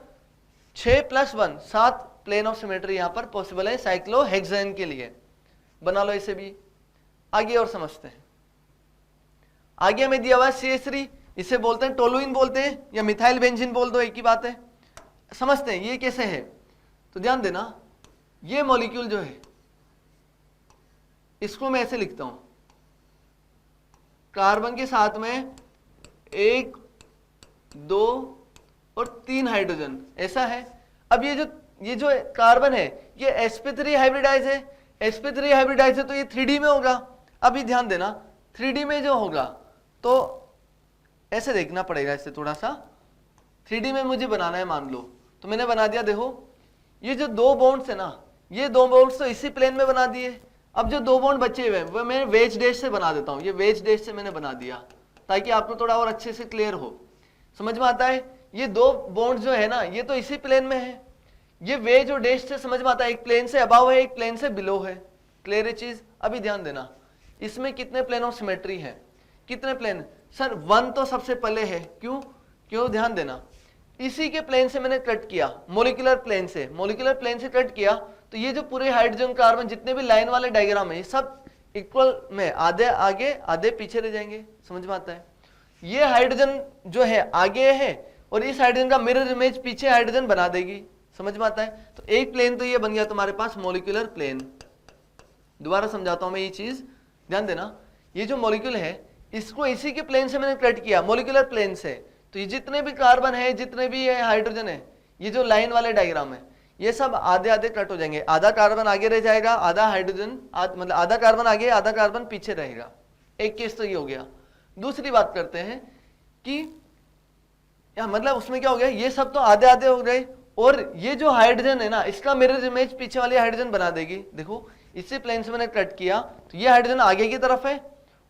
6 + 1 7 प्लेन ऑफ सिमेट्री यहां पर पॉसिबल है साइक्लोहेक्सेन के लिए। बना लो इसे भी। आगे और समझते हैं, आगे हमें दिया हुआ है CH3, इसे बोलते हैं टोलुइन बोलते हैं, या मिथाइल बेंजीन बोल दो, एक ही बात है। समझते हैं ये कैसे है, तो ध्यान देना, ये मॉलिक्यूल जो है इसको मैं ऐसे लिखता हूं, कार्बन के साथ में 1 2 और 3 हाइड्रोजन, ऐसा है। अब ये जो कार्बन है ये sp3 हाइब्रिडाइज है, sp3 हाइब्रिडाइज है, तो ये 3D में होगा। अभी ध्यान देना, 3D में जो होगा तो ऐसे देखना पड़ेगा, इससे थोड़ा सा 3D में मुझे बनाना है, मान लो, तो मैंने बना दिया। देखो ये जो 2 बॉन्ड्स है ना, ये 2 बॉन्ड्स तो इसी प्लेन में बना दिए। अब जो 2 बॉन्ड बचे हुए हैं वो मैं वेज डैश से बना देता हूं, ये वेज डैश से मैंने बना दिया ताकि आपको थोड़ा और अच्छे से क्लियर हो, समझ में आता है। ये 2 बॉन्ड जो है ना, ये तो इसी प्लेन में है, ये वेज और डैश से समझ में आता है, एक प्लेन से अबाव है, एक प्लेन से बिलो है। क्लियर है चीज। अभी ध्यान देना, इसमें कितने प्लेन ऑफ सिमेट्री है, कितने प्लेन सर, 1 तो सबसे पहले है। क्यों ध्यान देना, इसी के प्लेन से मैंने कट किया, मॉलिक्यूलर प्लेन से कट किया, तो ये जो पूरे हाइड्रोजन कार्बन जितने भी लाइन वाले डायग्राम है, ये सब इक्वल में आधे आगे आधे पीछे रह जाएंगे, समझ में आता है। ये हाइड्रोजन जो है आगे है और इस हाइड्रोजन का मिरर इमेज पीछे हाइड्रोजन बना देगी, समझ में आता है? तो एक प्लेन तो ये बन गया तुम्हारे पास मॉलिक्यूलर प्लेन। दोबारा समझाता हूं मैं ये चीज, ध्यान देना। ये जो मॉलिक्यूल है इसको इसी के प्लेन से मैंने कट किया, मॉलिक्यूलर प्लेन से। तो ये जितने भी कार्बन है, जितने भी है हाइड्रोजन है, ये जो लाइन वाले डायग्राम है, ये सब आधे आधे कट हो जाएंगे। आधा कार्बन आगे रह जाएगा, आधा हाइड्रोजन मतलब आधा कार्बन आगे आधा कार्बन पीछे रहेगा। एक केस तो ये हो गया। दूसरी बात करते हैं कि या मतलब उसमें क्या हो गया, ये सब तो आधे आधे हो गए, और ये जो हाइड्रोजन है ना, इसका मिरर इमेज पीछे वाली हाइड्रोजन बना देगी। देखो इसी प्लेन से मैंने कट किया, तो ये हाइड्रोजन आगे की तरफ है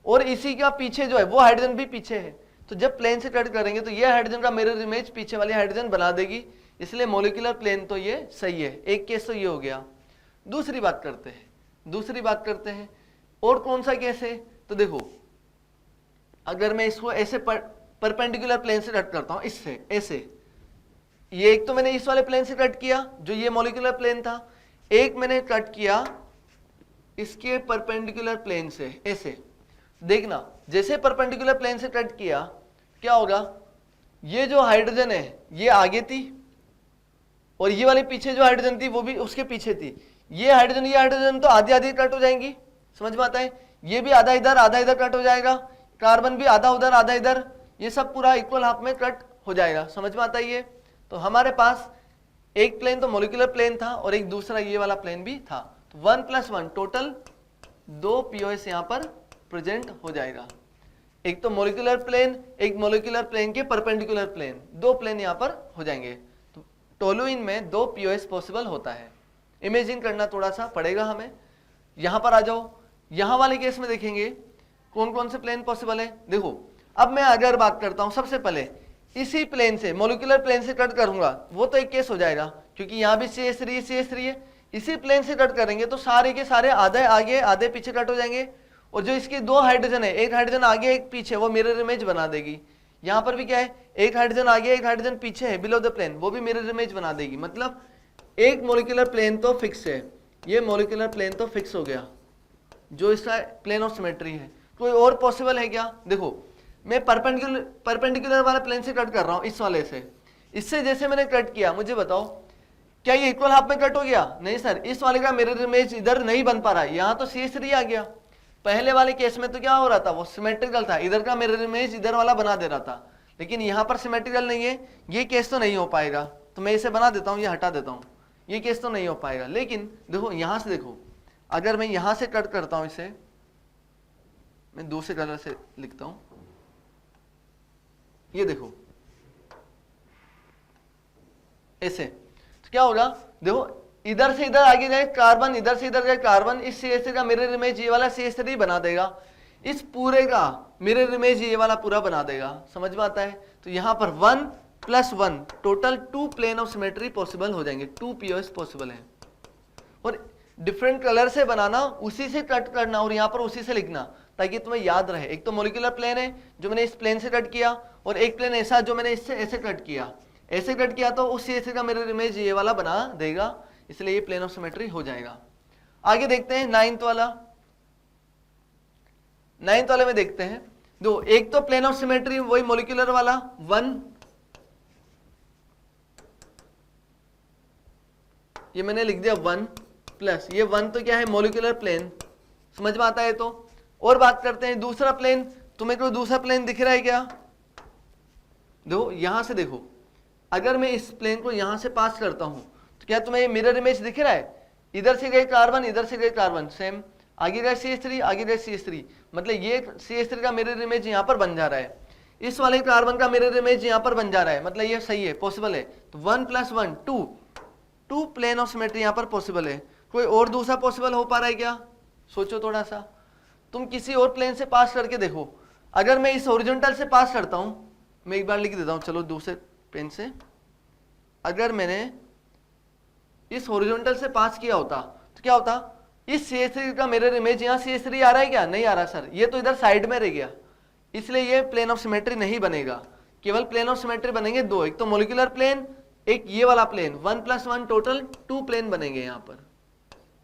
और इसी का पीछे जो है वो हाइड्रोजन भी पीछे है। तो जब प्लेन से कट करेंगे तो ये हाइड्रोजन का मिरर इमेज पीछे वाली हाइड्रोजन बना देगी, इसलिए मॉलिक्यूलर प्लेन तो ये सही है। एक केस तो ये हो गया। दूसरी बात करते हैं और कौन सा केस है, तो देखो अगर मैं इसको ऐसे परपेंडिकुलर प्लेन से कट करता हूं, इससे ऐसे, ये एक तो मैंने इस वाले प्लेन से कट किया जो ये मॉलिक्यूलर प्लेन था, एक मैंने कट किया इसके परपेंडिकुलर प्लेन से ऐसे। देखना जैसे परपेंडिकुलर प्लेन से कट किया क्या होगा, ये जो हाइड्रोजन है ये आगे थी और ये वाली पीछे जो हाइड्रोजन थी वो भी उसके पीछे थी। ये हाइड्रोजन तो आधी आधी कट हो जाएंगी, समझ में आता है? ये भी आधा इधर कट हो जाएगा, कार्बन भी आधा उधर आधा इधर, ये सब पूरा इक्वल हाफ में कट हो जाएगा। समझ में आता है ये? तो हमारे पास एक प्लेन तो मॉलिक्यूलर प्लेन था और एक दूसरा ये वाला प्लेन भी था। तो 1+1 टोटल 2 पीओएस यहाँ पर प्रेजेंट हो जाएगा। एक तो मॉलिक्यूलर प्लेन, एक मॉलिक्यूलर प्लेन के परपेंडिकुलर प्लेन, 2 प्लेन यहाँ पर हो जाएंगे। तो टोलुइन में 2 पीओएस पॉसिबल होता है। इमेजिन करना थोड़ा सा पड़ेगा हमें। यहां पर आ जाओ, यहां वाले केस में देखेंगे कौन कौन से प्लेन पॉसिबल है। देखो अब मैं अगर बात करता हूं, सबसे पहले इसी प्लेन से मॉलिक्यूलर प्लेन से कट करूंगा, वो तो एक केस हो जाएगा क्योंकि यहां भी CH3 है। इसी प्लेन से कट करेंगे तो सारे के सारे आधे आगे आधे पीछे कट हो जाएंगे, और जो इसकी 2 हाइड्रोजन है, एक हाइड्रोजन आगे एक पीछे, वो मिरर इमेज बना देगी। यहां पर भी क्या है, एक हाइड्रोजन आगे एक हाइड्रोजन पीछे है बिलो द प्लेन, वो भी मिरर इमेज बना देगी। मतलब एक मॉलिक्यूलर प्लेन तो फिक्स है, ये मॉलिक्यूलर प्लेन तो फिक्स हो गया जो इसका प्लेन ऑफ सिमेट्री है। कोई और पॉसिबल है क्या? देखो मैं परपेंडिकुलर वाला प्लेन से कट कर रहा हूं, इस वाले से, इससे जैसे मैंने कट किया, मुझे बताओ क्या ये इक्वल हाफ में कट हो गया? नहीं सर, इस वाले का मिरर इमेज इधर नहीं बन पा रहा, यहां तो CH3 आ गया। पहले वाले केस में तो क्या हो रहा था, वो सिमेट्रिकल था, इधर का मिरर इमेज इधर वाला बना दे रहा था, लेकिन यहां पर सिमेट्रिकल नहीं है, ये केस तो नहीं हो पाएगा। तो मैं इसे बना देता हूं, ये हटा देता हूं, ये केस तो नहीं हो पाएगा। लेकिन देखो यहां से, देखो अगर मैं यहां से कट करता हूं इसे, मैं दूसरे कलर से लिखता हूं, ये देखो ऐसे, तो क्या होगा, देखो इधर से इधर आगे जाए कार्बन, इधर से इधर जाए कार्बन, इस CH3 का मिरर इमेज ये वाला CH3 बना देगा, इस पूरे का मिरर इमेज ये वाला पूरा बना देगा। समझ में आता है? तो यहां पर 1+1 total 2 plane of symmetry possible हो जाएंगे, 2 पीओएस पॉसिबल है। और डिफरेंट कलर से बनाना, उसी से कट करना और यहाँ पर उसी से लिखना ताकि तुम्हें याद रहे। एक तो मॉलिक्यूलर प्लेन है जो मैंने इस प्लेन से कट किया, और एक प्लेन ऐसा जो मैंने इससे ऐसे कट किया, ऐसे कट किया तो उस CH3 का मिरर इमेज ये वाला बना देगा, इसलिए ये प्लेन ऑफ सिमेट्री हो जाएगा। आगे देखते हैं 9th वाला। 9th वाले में देखते हैं, दो एक तो प्लेन ऑफ सिमेट्री वही मॉलिक्यूलर वाला 1, ये मैंने लिख दिया 1 प्लस ये 1 तो क्या है, मॉलिक्यूलर प्लेन। समझ में आता है? तो और बात करते हैं दूसरा प्लेन। तुम्हें कोई दूसरा प्लेन दिख रहा है क्या? देखो यहां से, देखो अगर मैं इस प्लेन को यहां से पास करता हूं तो क्या तुम्हें मिरर इमेज दिख रहा है? इधर से गए कार्बन, इधर से गए कार्बन, सेम आगे गए CH3, आगे गए CH3, मतलब ये CH3 का मिरर इमेज यहां पर बन जा रहा है, इस वाले कार्बन का मिरर इमेज यहां पर बन जा रहा है, मतलब ये सही है, पॉसिबल है। तो 1+1 2 प्लेन ऑफ सिमेट्री यहां पर पॉसिबल है। कोई और दूसरा पॉसिबल हो पा रहा है क्या? सोचो थोड़ा सा, तुम किसी और प्लेन से पास करके देखो। अगर मैं इस हॉरिजॉन्टल से पास करता हूं, मैं एक बार लिख देता हूं, चलो दूसरे पेन से, अगर मैंने इस हॉरिजॉन्टल से पास किया होता तो क्या होता, इस CH3 का मिरर इमेज यहाँ CH3 आ रहा है क्या? नहीं आ रहा सर, ये तो इधर साइड में रह गया, इसलिए ये प्लेन ऑफ सिमेट्री नहीं बनेगा। केवल प्लेन ऑफ सिमेट्री बनेंगे 2, एक तो मॉलिक्यूलर प्लेन, एक ये वाला प्लेन। 1+1 टोटल 2 प्लेन बनेंगे, यहाँ पर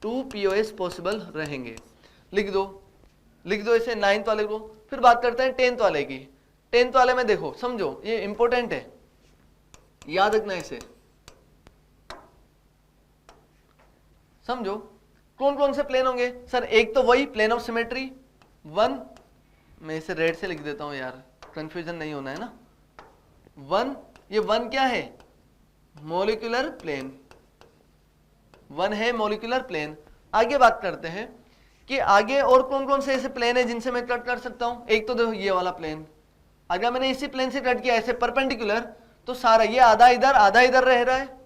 2 पीओएस पॉसिबल रहेंगे। लिख दो इसे 9th वाले को। फिर बात करते हैं 10th वाले की। 10th वाले में देखो, समझो ये इंपॉर्टेंट है, याद रखना इसे। समझो कौन कौन से प्लेन होंगे सर? एक तो वही प्लेन ऑफ सिमेट्री 1, मैं इसे रेड से लिख देता हूं यार, कंफ्यूजन नहीं होना है ना। 1, ये 1 क्या है? मॉलिक्यूलर प्लेन, 1 है मॉलिक्यूलर प्लेन। आगे बात करते हैं कि आगे और कौन कौन से ऐसे प्लेन है जिनसे मैं कट कर सकता हूं। एक तो देखो ये वाला प्लेन, अगर मैंने इसी प्लेन से कट किया ऐसे परपेंडिकुलर, तो सारा ये आधा इधर रह रहा है।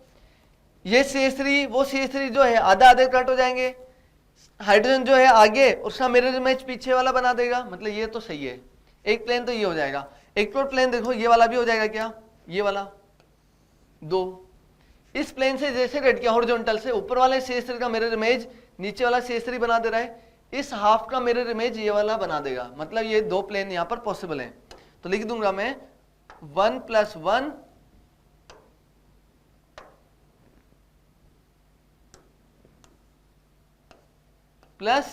ये CH3 वो CH3 जो है आधा कट हो जाएंगे। हाइड्रोजन जो है आगे, उसका मिरर इमेज पीछे वाला बना देगा, मतलब ये तो सही है। एक प्लेन तो ये हो जाएगा। एक और प्लेन देखो ये वाला भी हो जाएगा क्या? ये वाला 2, इस प्लेन से जैसे कट किया हॉरिजॉन्टल से, ऊपर वाले CH3 का मिरर इमेज नीचे वाला CH3 बना दे रहा है, इस हाफ का मिरर इमेज ये वाला बना देगा। मतलब ये 2 प्लेन यहां पर पॉसिबल है। तो लिख दूंगा मैं 1 + 1 प्लस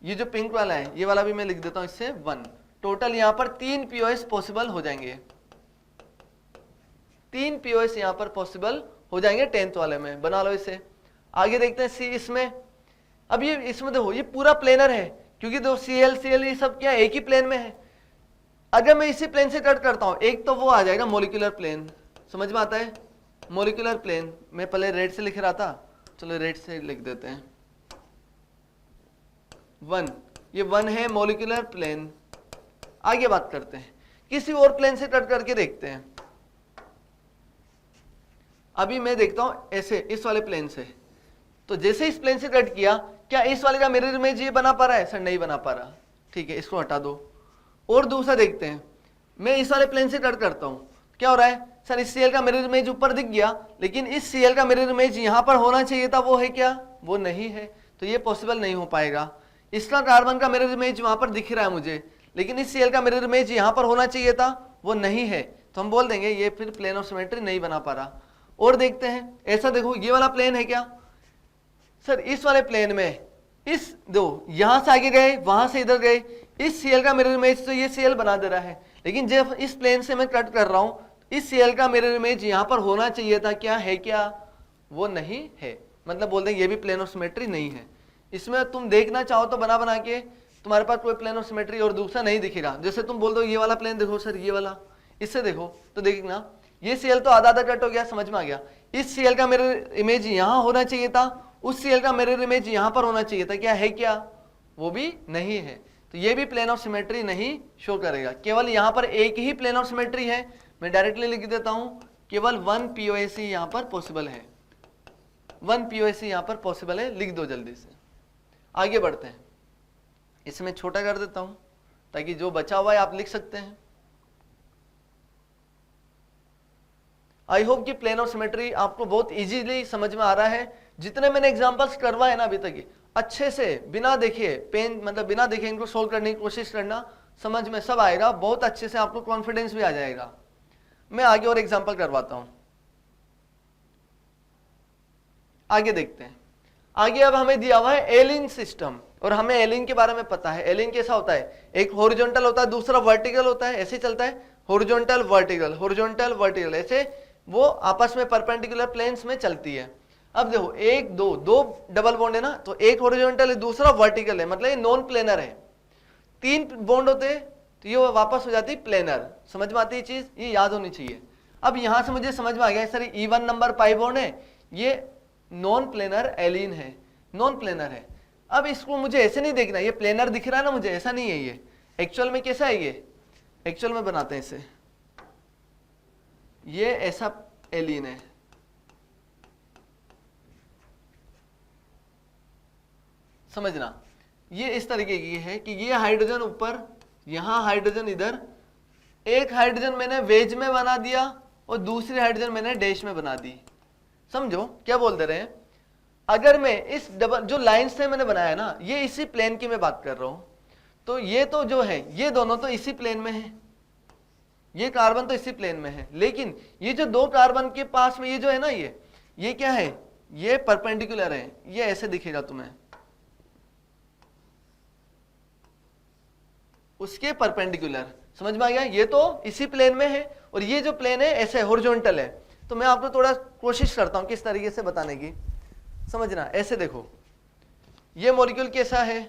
ये जो पिंक वाला है, ये वाला भी मैं लिख देता हूं इससे 1। टोटल यहां पर 3 POS पॉसिबल हो जाएंगे, 3 POS यहां पर पॉसिबल हो जाएंगे 10th वाले में। बना लो इसे। आगे देखते हैं C इसमें। अब ये इसमें देखो ये पूरा प्लेनर है, क्योंकि दो Cl ये सब क्या एक ही प्लेन में है। अगर मैं इसी प्लेन से कट करता हूं, एक तो वो आ जाएगा मॉलिक्यूलर प्लेन, समझ में आता है? मॉलिक्यूलर प्लेन मैं पहले रेड से लिख रहा था, चलो रेड से लिख देते हैं 1, ये 1 है मॉलिक्यूलर प्लेन। आगे बात करते हैं, किसी और प्लेन से कट करके देखते हैं। अभी मैं देखता हूं ऐसे इस वाले प्लेन से, तो जैसे इस प्लेन से कट किया, क्या इस वाले का मिरर इमेज ये बना पा रहा है? सर नहीं बना पा रहा। ठीक है, इसको हटा दो। और दूसरा देखते हैं, मैं इस वाले प्लेन से कट करता हूं, क्या हो रहा है? सर इस Cl का मिरर इमेज ऊपर दिख गया, लेकिन इस Cl का मिरर इमेज यहां पर होना चाहिए था, वो है क्या? वो नहीं है, तो ये पॉसिबल नहीं हो पाएगा। इसका कार्बन का मिरर इमेज वहां पर दिख रहा है मुझे, लेकिन इस Cl का मिरर इमेज यहां पर होना चाहिए था, वो नहीं है, तो हम बोल देंगे ये फिर प्लेन ऑफ सिमेट्री नहीं बना पा रहा। और देखते हैं, ऐसा देखो ये वाला प्लेन है क्या? सर इस वाले प्लेन में इस दो यहां से आगे गए, वहां से इधर गए, इस Cl का मिरर इमेज तो ये Cl बना दे रहा है, लेकिन जब इस प्लेन से मैं कट कर रहा हूं, इस Cl का मिरर इमेज यहां पर होना चाहिए था, क्या है? क्या वो नहीं है, मतलब बोल देंगे ये भी प्लेन ऑफ सिमेट्री नहीं है। इसमें तुम देखना चाहो तो बना बना के तुम्हारे पास कोई प्लेन ऑफ सिमेट्री और दूसरा नहीं दिखेगा। जैसे तुम बोल दो ये वाला प्लेन देखो सर, ये वाला, इससे देखो तो देखना ये Cl तो आधा कट हो गया, समझ में आ गया। इस Cl का मिरर इमेज यहां होना चाहिए था, उस Cl का मिरर इमेज यहां पर होना चाहिए था, क्या है? क्या वो भी नहीं है, तो ये भी प्लेन ऑफ सिमेट्री नहीं शो करेगा। केवल यहां पर एक ही प्लेन ऑफ सिमेट्री है, मैं डायरेक्टली लिख देता हूं, केवल 1 POS यहां पर पॉसिबल है, 1 POS यहां पर पॉसिबल है। लिख दो जल्दी से। आगे बढ़ते हैं, इसे मैं छोटा कर देता हूं ताकि जो बचा हुआ है आप लिख सकते हैं। आई होप कि प्लेन ऑफ सिमेट्री आपको बहुत इजीली समझ में आ रहा है। जितने मैंने एग्जांपल्स करवाए ना अभी तक, अच्छे से बिना देखे पेन मतलब बिना देखे इनको सोल्व करने की कोशिश करना, समझ में सब आएगा, बहुत अच्छे से आपको कॉन्फिडेंस भी आ जाएगा। मैं आगे और एग्जांपल करवाता हूं। आगे देखते हैं। आगे अब हमें दिया हुआ है एलिन सिस्टम, और हमें एलिन के बारे में पता है। एलिन कैसा होता है? एक हॉरिजॉन्टल होता है, दूसरा वर्टिकल होता है, ऐसे चलता है, हॉरिजॉन्टल वर्टिकल, हॉरिजॉन्टल वर्टिकल, ऐसे वो आपस में परपेंडिकुलर प्लेन्स में चलती है। अब देखो एक दो डबल बॉन्ड है ना, तो एक हॉरिजॉन्टल है, दूसरा वर्टिकल है, मतलब ये नॉन प्लेनर है। 3 बॉन्ड होते हैं तो ये वापस हो जाती है प्लेनर। समझ में आती है चीज, ये याद होनी चाहिए। अब यहां से मुझे समझ में आ गया sir E1 number pi bond है, ये नॉन प्लेनर एलिन है, नॉन प्लेनर है। अब इसको मुझे ऐसे नहीं देखना, ये प्लेनर दिख रहा है ना मुझे, ऐसा नहीं है। ये एक्चुअल में कैसा है? ये एक्चुअल में बनाते हैं इसे, ये ऐसा एलिन है, समझना। ये इस तरीके की है कि ये हाइड्रोजन ऊपर, यहां हाइड्रोजन इधर, एक हाइड्रोजन मैंने वेज में बना दिया और दूसरी हाइड्रोजन मैंने डैश में बना दी। समझो क्या बोल दे रहे हैं? अगर मैं इस डबल जो लाइन से मैंने बनाया ना, ये इसी प्लेन की मैं बात कर रहा हूं, तो ये तो जो है ये दोनों तो इसी प्लेन में है, ये कार्बन तो इसी प्लेन में है, लेकिन ये जो 2 कार्बन के पास में ये जो है ना, ये क्या है? ये परपेंडिकुलर है, ये ऐसे दिखेगा तुम्हें, उसके परपेंडिकुलर। समझ में आ गया? ये तो इसी प्लेन में है और ये जो प्लेन है ऐसे हॉरिजॉन्टल है। तो मैं आपको थोड़ा कोशिश करता हूं किस तरीके से बताने की। समझना, ऐसे देखो ये मॉलिक्यूल कैसा है,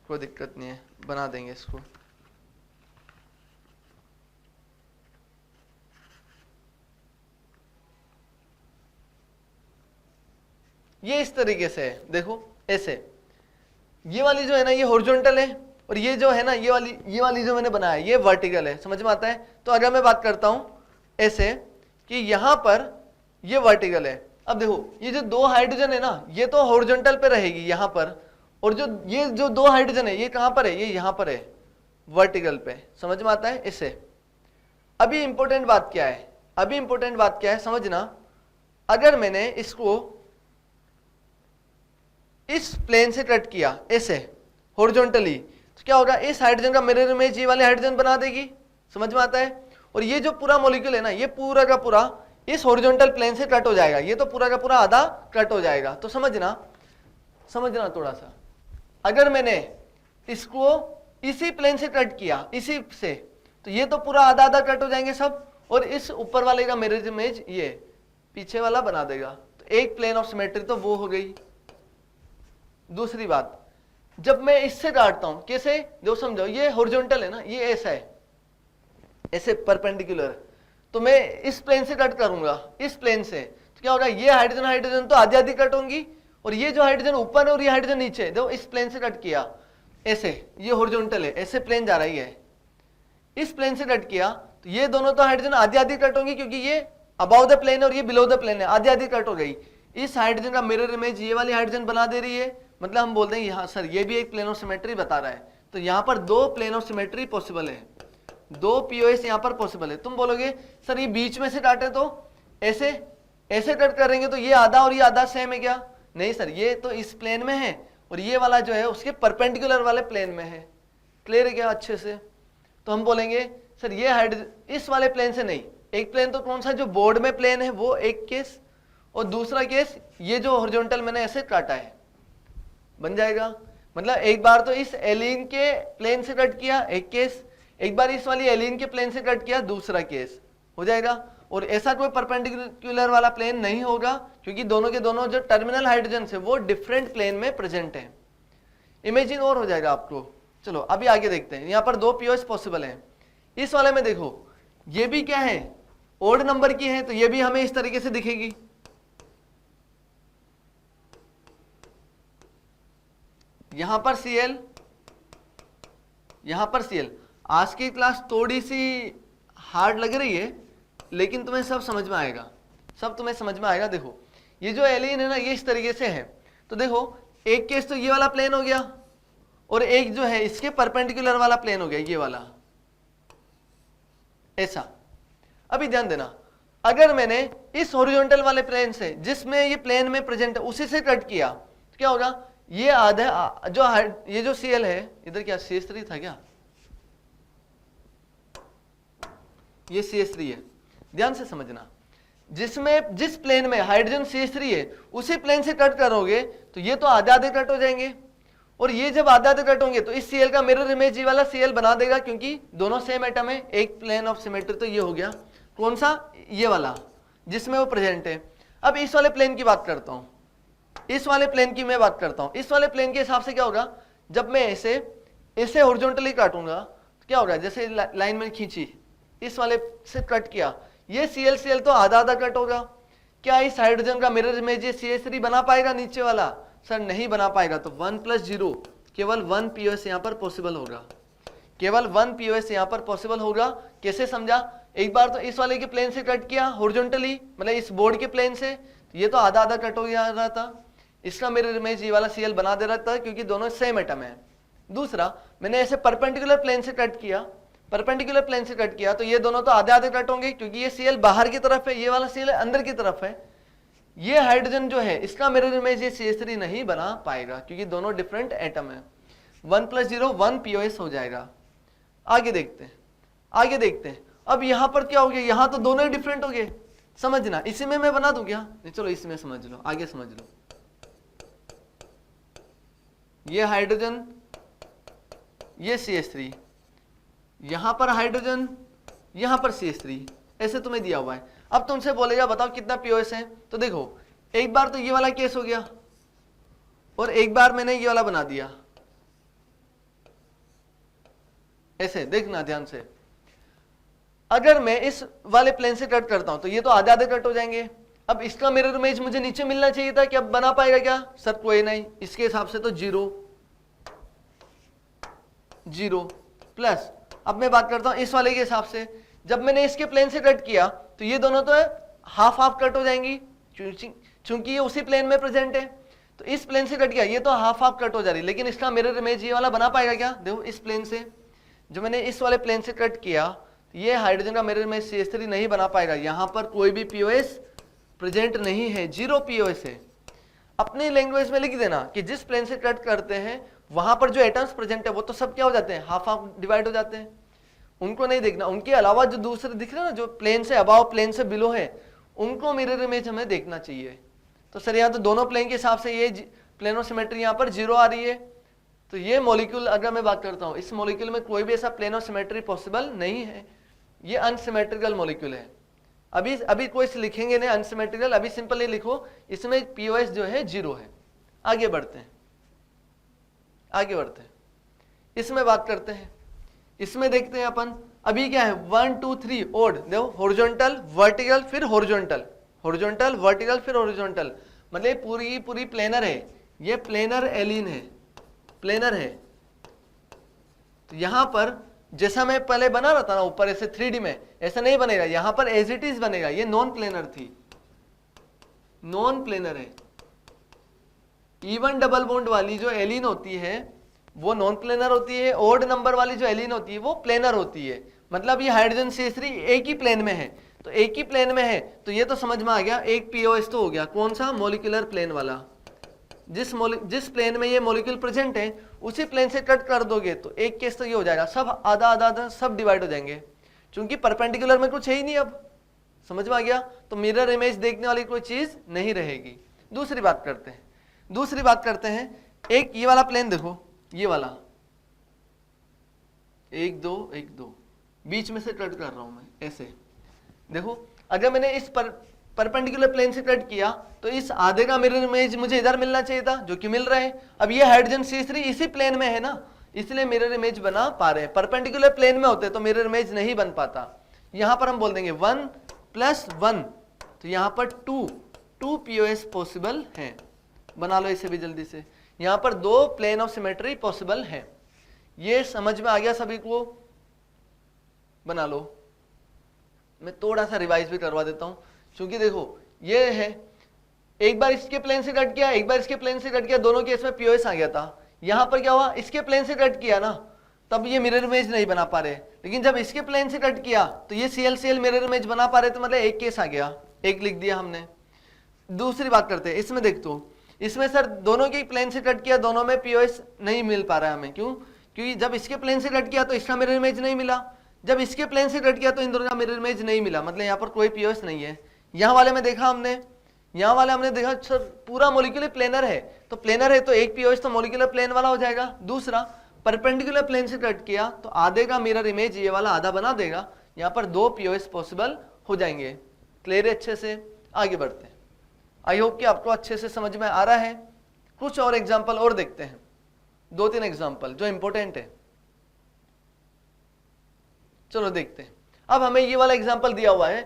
कोई दिक्कत नहीं है, बना देंगे इसको। ये इस तरीके से है, देखो ऐसे, ये वाली जो है ना ये हॉरिजॉन्टल है, और ये जो है ना ये वाली जो मैंने बनाया ये वर्टिकल है। समझ में आता है? तो अगर मैं बात करता हूं ऐसे कि यहां पर ये वर्टिकल है, अब देखो ये जो दो हाइड्रोजन है ना ये तो हॉरिजॉन्टल पे रहेगी यहां पर, और जो ये जो दो हाइड्रोजन है ये कहां पर है, ये यहां पर है वर्टिकल पे। समझ में आता है? इससे अभी इंपॉर्टेंट बात क्या है, अभी इंपॉर्टेंट बात क्या है समझना, अगर मैंने इसको इस प्लेन से कट किया ऐसे हॉरिजॉन्टली, तो क्या होगा, इस हाइड्रोजन का मिरर इमेज ये वाले हाइड्रोजन बना देगी। समझ में आता है? और ये जो पूरा मॉलिक्यूल है ना ये पूरा का पूरा इस हॉरिजॉन्टल प्लेन से कट हो जाएगा, ये तो पूरा का पूरा आधा कट हो जाएगा। तो समझना थोड़ा सा, अगर मैंने इसको इसी प्लेन से कट किया इसी से, तो ये तो पूरा आधा आधा कट हो जाएंगे सब, और इस ऊपर वाले का मिरर इमेज ये पीछे वाला बना देगा। तो एक प्लेन ऑफ सिमेट्री तो वो हो गई। दूसरी बात, जब मैं इससे काटता हूं कैसे, देखो समझो ये हॉरिजॉन्टल है ना, ये ऐसा है ऐसे परपेंडिकुलर, तो मैं इस प्लेन से कट करूंगा इस प्लेन से, तो क्या होगा, ये हाइड्रोजन तो आधी आधी कट होंगी, और ये जो हाइड्रोजन ऊपर है और ये हाइड्रोजन नीचे, देखो इस प्लेन से कट किया ऐसे, ये हॉरिजॉन्टल है ऐसे प्लेन जा रही है, इस प्लेन से कट किया तो ये दोनों तो हाइड्रोजन आधी आधी कट होंगी, क्योंकि ये अबाव द प्लेन है और ये बिलो द प्लेन है, आधी आधी कट हो गई। इस हाइड्रोजन का मिरर इमेज ये वाली हाइड्रोजन बना दे रही है, मतलब हम बोलते हैं यहाँ सर ये भी एक प्लेन ऑफ सिमेट्री बता रहा है। तो यहाँ पर दो प्लेन ऑफ सिमेट्री पॉसिबल है, दो पीओएस यहाँ पर पॉसिबल है। तुम बोलोगे सर ये बीच में से काटे तो ऐसे ऐसे कट करेंगे तो ये आधा और ये आधा सेम है क्या? नहीं सर, ये तो इस प्लेन में है और ये वाला जो है उसके परपेंडिकुलर वाले प्लेन में है। क्लियर है क्या अच्छे से? तो हम बोलेंगे सर ये हाइड्रोजन इस वाले प्लेन से नहीं, एक प्लेन तो कौन सा जो बोर्ड में प्लेन है वो एक केस, और दूसरा केस ये जो हॉरिजॉन्टल मैंने ऐसे काटा है बन जाएगा। मतलब एक बार तो इस एलिन के प्लेन से कट किया एक केस, एक बार इस वाली एलिन के प्लेन से कट किया दूसरा केस हो जाएगा। और ऐसा कोई परपेंडिकुलर वाला प्लेन नहीं होगा, क्योंकि दोनों के दोनों जो टर्मिनल हाइड्रोजन है वो डिफरेंट प्लेन में प्रेजेंट है। इमेजिन और हो जाएगा आपको। चलो अभी आगे देखते हैं, यहाँ पर दो पीओएस पॉसिबल है। इस वाले में देखो ये भी क्या है, ओड नंबर की है, तो ये भी हमें इस तरीके से दिखेगी। यहां पर Cl, यहां पर Cl। आज की क्लास थोड़ी सी हार्ड लग रही है, लेकिन तुम्हें सब समझ में आएगा, सब तुम्हें समझ में आएगा। देखो ये जो एलिन है ना ये इस तरीके से है, तो देखो एक केस तो ये वाला प्लेन हो गया, और एक जो है इसके परपेंडिकुलर वाला प्लेन हो गया ये वाला ऐसा। अभी ध्यान देना, अगर मैंने इस हॉरिजॉन्टल वाले प्लेन से जिसमें ये प्लेन में प्रेजेंट है उसी से कट किया तो क्या होगा, ये आधा जो ये जो Cl है, इधर क्या CH3 था क्या, ये CH3 है। ध्यान से समझना, जिसमें जिस प्लेन में हाइड्रोजन CH3 है उसी प्लेन से कट करोगे तो ये तो आधे आधे कट हो जाएंगे, और ये जब आधे आधे कट होंगे तो इस Cl का मिरर इमेज ये वाला Cl बना देगा, क्योंकि दोनों सेम एटम है, एक प्लेन ऑफ सिमेट्री। तो ये हो गया कौन सा, ये वाला जिसमें वो प्रेजेंट है। अब इस वाले प्लेन की बात करता हूं, इस वाले प्लेन की मैं बात करता हूं। इस वाले प्लेन के हिसाब से क्या होगा, जब मैं ऐसे हॉरिजॉन्टली काटूंगा तो क्या होगा, जैसे लाइन में खींची इस वाले से कट किया, ये Cl तो आधा आधा कट होगा। क्या इस हाइड्रोजन का मिरर इमेज ये CH3 बना पाएगा नीचे वाला? सर नहीं बना पाएगा। तो 1+0 केवल 1 पीओएस यहाँ पर पॉसिबल होगा, केवल 1 पीओएस यहाँ पर पॉसिबल होगा। कैसे समझा, एक बार तो इस वाले के प्लेन से कट किया हॉरिजॉन्टली, मतलब इस बोर्ड के प्लेन से, ये तो आधा आधा कट हो गया रहा था, इसका मिरर इमेज ये वाला Cl बना दे रहा था, क्योंकि दोनों सेम एटम है। दूसरा मैंने ऐसे परपेंडिकुलर प्लेन से कट किया, परपेंडिकुलर प्लेन से कट किया तो ये दोनों तो आधे आधे कट होंगे, क्योंकि ये Cl बाहर की तरफ है, ये वाला Cl अंदर की तरफ है। ये हाइड्रोजन जो है इसका मिरर इमेज ये CH3 नहीं बना पाएगा, क्योंकि दोनों डिफरेंट एटम है। 1+0 1 पीओएस हो जाएगा। आगे देखते हैं, आगे देखते हैं। अब यहां पर क्या हो गया, यहां तो दोनों ही डिफरेंट हो गए। समझना, इसी में मैं बना दूं क्या? नहीं, चलो इसमें समझ लो, आगे समझ लो। ये हाइड्रोजन, ये CH3, यहां पर हाइड्रोजन, यहां पर CH3, ऐसे तुम्हें दिया हुआ है। अब तुमसे बोलेगा बताओ कितना पीओएस है, तो देखो एक बार तो ये वाला केस हो गया और एक बार मैंने ये वाला बना दिया, ऐसे देखना ध्यान से। अगर मैं इस वाले प्लेन से कट करता हूं तो ये तो आधे आधे कट हो जाएंगे। अब इसका मिरर इमेज मुझे नीचे मिलना चाहिए था, कि अब बना पाएगा क्या सर? कोई नहीं, इसके हिसाब से तो 0 0 प्लस। अब मैं बात करता हूं इस वाले के हिसाब से, जब मैंने इसके प्लेन से कट किया तो ये दोनों तो हाफ हाफ कट हो जाएंगी, चूंकि ये उसी प्लेन में प्रेजेंट है। तो इस प्लेन से कट किया, ये तो हाफ हाफ कट हो जा रही, लेकिन इसका मिरर इमेज ये वाला बना पाएगा क्या? देखो इस प्लेन से जो मैंने इस वाले प्लेन से कट किया, ये हाइड्रोजन का मिरर इमेज CH3 नहीं बना पाएगा। यहां पर कोई भी पीओएस प्रेजेंट नहीं है, 0 पीओएस है। अपनी लैंग्वेज में लिख देना कि जिस प्लेन से कट करते हैं वहां पर जो एटम्स प्रेजेंट है वो तो सब क्या हो जाते हैं? हाफ हाफ डिवाइड हो जाते हैं। उनको नहीं देखना, उनके अलावा जो दूसरे दिख रहे हैं ना, जो प्लेन से अबाव प्लेन से बिलो है, उनको मिरर इमेज हमें देखना चाहिए। तो सर यहाँ तो दोनों प्लेन के हिसाब से ये प्लेनो सिमेट्री यहाँ पर 0 आ रही है। तो ये मॉलिक्यूल, अगर मैं बात करता हूँ, इस मॉलिक्यूल में कोई भी ऐसा प्लेनो सिमेट्री पॉसिबल नहीं है, ये अनसिमेट्रिकल मॉलिक्यूल है। अभी कोई लिखेंगे नहीं अनसिमेट्रिकल, अभी सिंपल ये लिखो इसमें पीओएस जो है 0 है। आगे बढ़ते हैं, आगे बढ़ते हैं, इसमें बात करते हैं। इसमें देखते हैं अपन अभी क्या है, 1 2 3 ओड, देखो हॉरिजॉन्टल वर्टिकल फिर हॉरिजॉन्टल, हॉरिजॉन्टल वर्टिकल फिर हॉरिजॉन्टल, मतलब पूरी प्लेनर है। ये प्लेनर एलिन है, प्लेनर है। तो यहां पर जैसा मैं पहले बना रहा था ना ऊपर ऐसे 3D में, ऐसा नहीं बनेगा, यहां पर एज इट इज बनेगा। ये नॉन प्लेनर थी, नॉन प्लेनर है। इवन डबल बॉन्ड वाली जो एलिन होती है वो नॉन प्लेनर होती है, ओड नंबर वाली जो एलिन होती है वो प्लेनर होती है। मतलब ये हाइड्रोजन CH3 एक ही प्लेन में है, तो एक ही प्लेन में है तो ये तो समझ में आ गया, एक पीओएस तो हो गया। कौन सा? मॉलिक्यूलर प्लेन वाला। जिस प्लेन में ये मॉलिक्यूल प्रेजेंट है उसी प्लेन से कट कर दोगे तो एक केस तो ये हो जाएगा, सब आधा आधा आधा सब डिवाइड हो जाएंगे, क्योंकि परपेंडिकुलर में कुछ है ही नहीं। अब समझ में आ गया, तो मिरर इमेज देखने वाली कोई चीज नहीं रहेगी। दूसरी बात करते हैं, एक ये वाला प्लेन देखो, ये वाला 1 2 1 2 बीच में से कट कर रहा हूं मैं ऐसे। देखो अगर मैंने इस परपेंडिकुलर प्लेन से कट किया तो इस आधे का मिरर इमेज मुझे इधर मिलना चाहिए था, जो कि मिल रहा है। अब ये हाइड्रोजन CH3 इसी प्लेन में है ना, इसलिए मिरर इमेज बना पा रहे हैं। परपेंडिकुलर प्लेन में होते तो मिरर इमेज नहीं बन पाता। यहां पर हम बोल देंगे 1 + 1, तो यहां पर 2 पीओएस पॉसिबल है। बना लो इसे भी जल्दी से। यहां पर 2 प्लेन ऑफ सिमेट्री पॉसिबल है। ये समझ में आ गया सभी को? बना लो। मैं थोड़ा सा रिवाइज भी करवा देता हूं, क्योंकि देखो ये है, एक बार इसके प्लेन से कट किया, एक बार इसके प्लेन से कट किया, दोनों केस में पीओएस आ गया था। यहां पर क्या हुआ, इसके प्लेन से कट किया ना, तब ये मिरर इमेज नहीं बना पा रहे, लेकिन जब इसके प्लेन से कट किया तो ये CL मिरर इमेज बना पा रहे, तो मतलब एक केस आ गया, एक लिख दिया हमने। दूसरी बात करते हैं, इसमें देख तो, इसमें सर दोनों के प्लेन से कट किया, दोनों में पीओएस नहीं मिल पा रहा है हमें। क्यों? क्योंकि जब इसके प्लेन से कट किया तो इसका मिरर इमेज नहीं मिला, जब इसके प्लेन से कट किया तो इन दोनों का मिरर इमेज नहीं मिला, मतलब यहाँ पर कोई पीओएस नहीं है। यहाँ वाले में देखा हमने, यहाँ वाले हमने देखा सर पूरा मॉलिक्यूलर प्लेनर है, तो प्लेनर है तो एक पीओएस तो मॉलिक्यूलर प्लेन वाला हो जाएगा। दूसरा परपेंडिकुलर प्लेन से कट किया तो आधे का मिरर इमेज ये वाला आधा बना देगा, यहाँ पर 2 पीओएस पॉसिबल हो जाएंगे। क्लियर है? अच्छे से आगे बढ़ते हैं। आई होप कि आपको अच्छे से समझ में आ रहा है। कुछ और एग्जाम्पल और देखते हैं, 2-3 एग्जाम्पल जो इंपॉर्टेंट है। चलो देखते हैं। अब हमें ये वाला एग्जाम्पल दिया हुआ है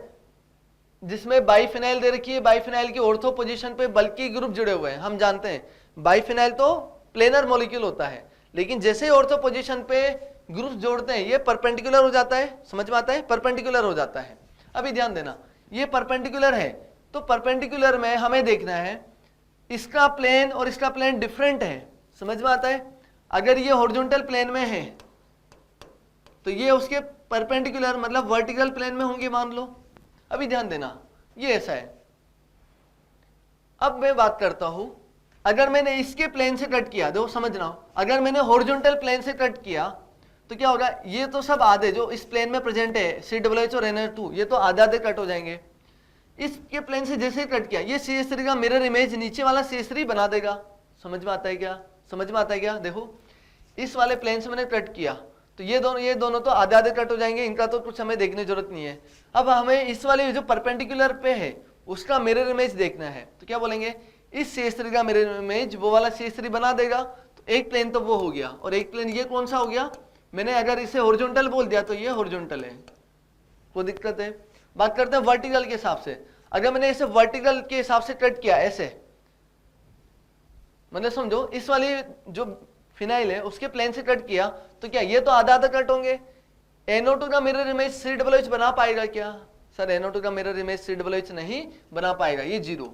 जिसमें बाइफिनाइल दे रखी है, बाइफिनाइल की ऑर्थो पोजीशन पे बल्कि ग्रुप जुड़े हुए हैं। हम जानते हैं बाइफिनाइल तो प्लेनर मॉलिक्यूल होता है, लेकिन जैसे ही ऑर्थो पोजीशन पे ग्रुप जोड़ते हैं ये परपेंडिकुलर हो जाता है। समझ में आता है? परपेंडिकुलर हो जाता है। अभी ध्यान देना, ये परपेंडिकुलर है, तो परपेंडिकुलर में हमें देखना है इसका प्लेन और इसका प्लेन डिफरेंट है। समझ में आता है? अगर ये हॉरिजॉन्टल प्लेन में है तो ये उसके परपेंडिकुलर मतलब वर्टिकल प्लेन में होंगे, मान लो। अभी ध्यान देना, ये ऐसा है। अब मैं बात करता हूं, अगर मैंने इसके प्लेन से कट किया, देखो समझना, अगर मैंने हॉरिजॉन्टल प्लेन से कट किया तो क्या होगा, ये तो सब आधे जो इस प्लेन में प्रेजेंट है CH और NH2, ये तो आधे आधे कट हो जाएंगे। इसके प्लेन से जैसे ही कट किया ये CH3 का मिरर इमेज नीचे वाला CH3 बना देगा। समझ में आता है क्या? समझ में आता है क्या? देखो इस वाले प्लेन से मैंने कट किया तो ये दोनों तो आधे आधे कट हो जाएंगे, इनका तो कुछ हमें देखने की जरूरत नहीं है। अब हमें इस वाले जो परपेंडिकुलर पे है उसका मिरर इमेज देखना है, तो क्या बोलेंगे, इस CH3 का मिरर इमेज वो वाला CH3 बना देगा। तो एक प्लेन तो वो हो गया, और एक प्लेन ये कौन सा हो गया, मैंने अगर इसे हॉरिजॉन्टल बोल दिया तो ये हॉरिजॉन्टल है, कोई दिक्कत है। बात करते हैं वर्टिकल के हिसाब से, अगर मैंने इसे वर्टिकल के हिसाब से कट किया ऐसे, मतलब समझो इस वाली जो फिनाइल है उसके प्लेन से कट किया, तो क्या ये तो आधा आधा कट होंगे। NO2 का मिरर इमेज COOH बना पाएगा क्या, सर NO2 का मिरर इमेज COOH नहीं बना पाएगा, ये 0।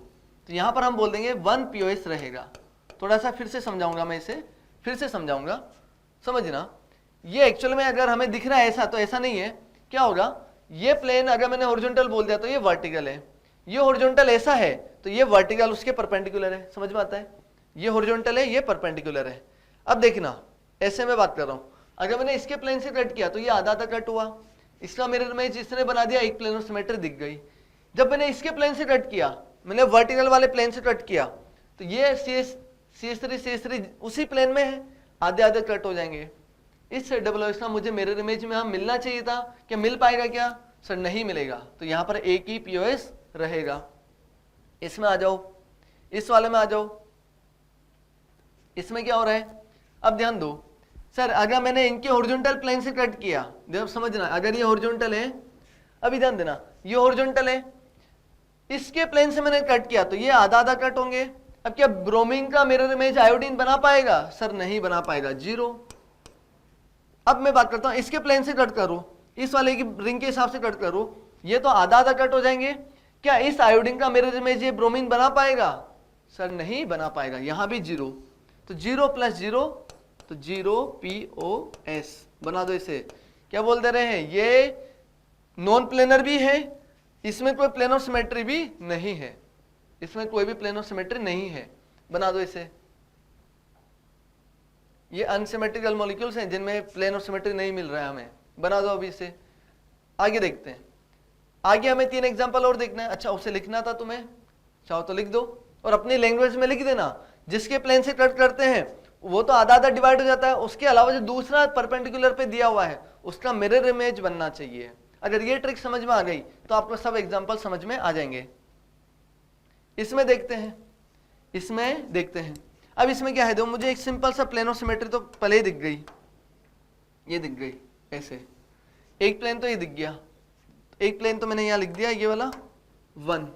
तो यहां पर हम बोल देंगे 1 POS रहेगा। थोड़ा सा फिर से समझाऊंगा, मैं इसे फिर से समझाऊंगा, समझना। ये एक्चुअल में अगर हमें दिख रहा है ऐसा, तो ऐसा नहीं है, क्या होगा, ये प्लेन अगर मैंने हॉरिजॉन्टल बोल दिया तो ये वर्टिकल है, ये हॉरिजॉन्टल ऐसा है तो ये वर्टिकल उसके परपेंडिकुलर है, समझ में आता है, ये हॉरिजॉन्टल है ये परपेंडिकुलर है। अब देखना, ऐसे में बात कर रहा हूं, अगर मैंने इसके प्लेन से कट किया तो ये आधा आधा कट हुआ, इसका मिरर इमेज इसने बना दिया, एक प्लेन ऑफ सिमेट्री दिख गई। जब मैंने इसके प्लेन से कट किया, मैंने वर्टिकल वाले प्लेन से कट किया, तो ये CH3 उसी प्लेन में है, आधे आधे कट हो जाएंगे। इस COOH का मुझे मिरर इमेज में मिलना चाहिए था, क्या मिल पाएगा क्या, सर नहीं मिलेगा। तो यहां पर एक ही POS रहेगा। इसमें आ जाओ, इस वाले में आ जाओ, इसमें क्या हो रहा है, अब ध्यान दो, सर अगर मैंने इनके हॉरिजॉन्टल प्लेन से कट किया, देखो समझना, अगर ये हॉरिजॉन्टल है, अभी ध्यान देना, ये हॉरिजॉन्टल है, इसके प्लेन से मैंने कट किया तो ये आधा आधा कट होंगे। अब क्या ब्रोमीन का मिरर इमेज आयोडीन बना पाएगा, सर नहीं बना पाएगा, 0। अब मैं बात करता हूं इसके प्लेन से कट करो, इस वाले की रिंग के हिसाब से कट करो, ये तो आधा आधा कट हो जाएंगे। क्या इस आयोडीन का मिरर इमेज ये ब्रोमीन बना पाएगा, सर नहीं बना पाएगा, यहां भी 0। तो 0 + 0 तो 0 POS बना दो। इसे क्या बोल दे रहे हैं, ये नॉन प्लेनर भी है, इसमें कोई प्लेन ऑफ सिमेट्री भी नहीं है, इसमें कोई भी प्लेन ऑफ सिमेट्री नहीं है, बना दो इसे। ये अनसिमेट्रिकल मॉलिक्यूल्स हैं जिनमें प्लेन ऑफ सिमेट्री नहीं मिल रहा है हमें, बना दो अभी इसे। आगे देखते हैं, आगे हमें 3 एग्जांपल और देखना है। अच्छा उसे लिखना था तुम्हें, चाहो तो लिख दो और अपनी लैंग्वेज में लिख देना। जिसके प्लेन से कट करते हैं वो तो आधा आधा डिवाइड हो जाता है, उसके अलावा जो दूसरा परपेंडिकुलर पे दिया हुआ है उसका मिरर इमेज बनना चाहिए। अगर ये ट्रिक समझ में आ गई तो आपको सब एग्जांपल समझ में आ जाएंगे। इसमें देखते हैं, इसमें देखते हैं। अब इसमें क्या है, दो मुझे एक सिंपल सा प्लेन ऑफ सिमेट्री तो पहले ही दिख गई, ये दिख गई ऐसे, एक प्लेन तो ये दिख गया, एक प्लेन तो मैंने यहां लिख दिया ये वाला 1।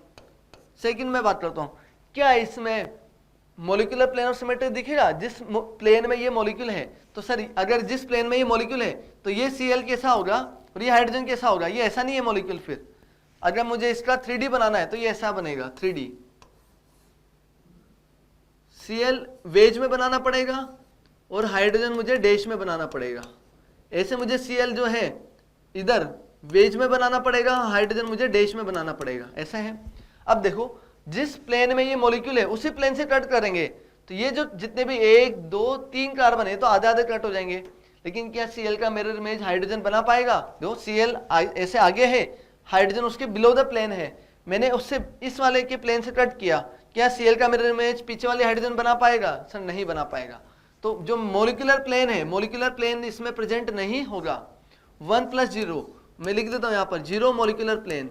सेकंड में बात करता हूं, क्या इसमें मॉलिक्यूलर प्लेन ऑफ सिमेट्री दिखेगा, जिस प्लेन में ये मॉलिक्यूल है, तो सर अगर जिस प्लेन में ये मॉलिक्यूल है तो ये Cl कैसा होगा और ये हाइड्रोजन कैसा होगा, ये ऐसा नहीं है मॉलिक्यूल। फिर अगर मुझे इसका 3D बनाना है तो ये ऐसा बनेगा 3D, Cl वेज में बनाना पड़ेगा और हाइड्रोजन मुझे डैश में बनाना पड़ेगा। ऐसे मुझे Cl जो है इधर वेज में बनाना पड़ेगा, हाइड्रोजन मुझे डैश में बनाना पड़ेगा, ऐसा है। अब देखो जिस प्लेन में ये मॉलिक्यूल है उसी प्लेन से कट करेंगे तो ये जो जितने भी 1 2 3 कार्बन है तो आधे आधे कट हो जाएंगे। लेकिन क्या Cl का मिरर इमेज हाइड्रोजन बना पाएगा, देखो Cl ऐसे आगे है, हाइड्रोजन उसके बिलो द प्लेन है, मैंने उससे इस वाले के प्लेन से कट किया, क्या Cl का मिरर इमेज पीछे वाले हाइड्रोजन बना पाएगा, सर नहीं बना पाएगा। तो जो मॉलिक्यूलर प्लेन है, मॉलिक्यूलर प्लेन इसमें प्रेजेंट नहीं होगा। 1 + 0 मैं लिख देता हूं यहां पर, 0 मॉलिक्यूलर प्लेन।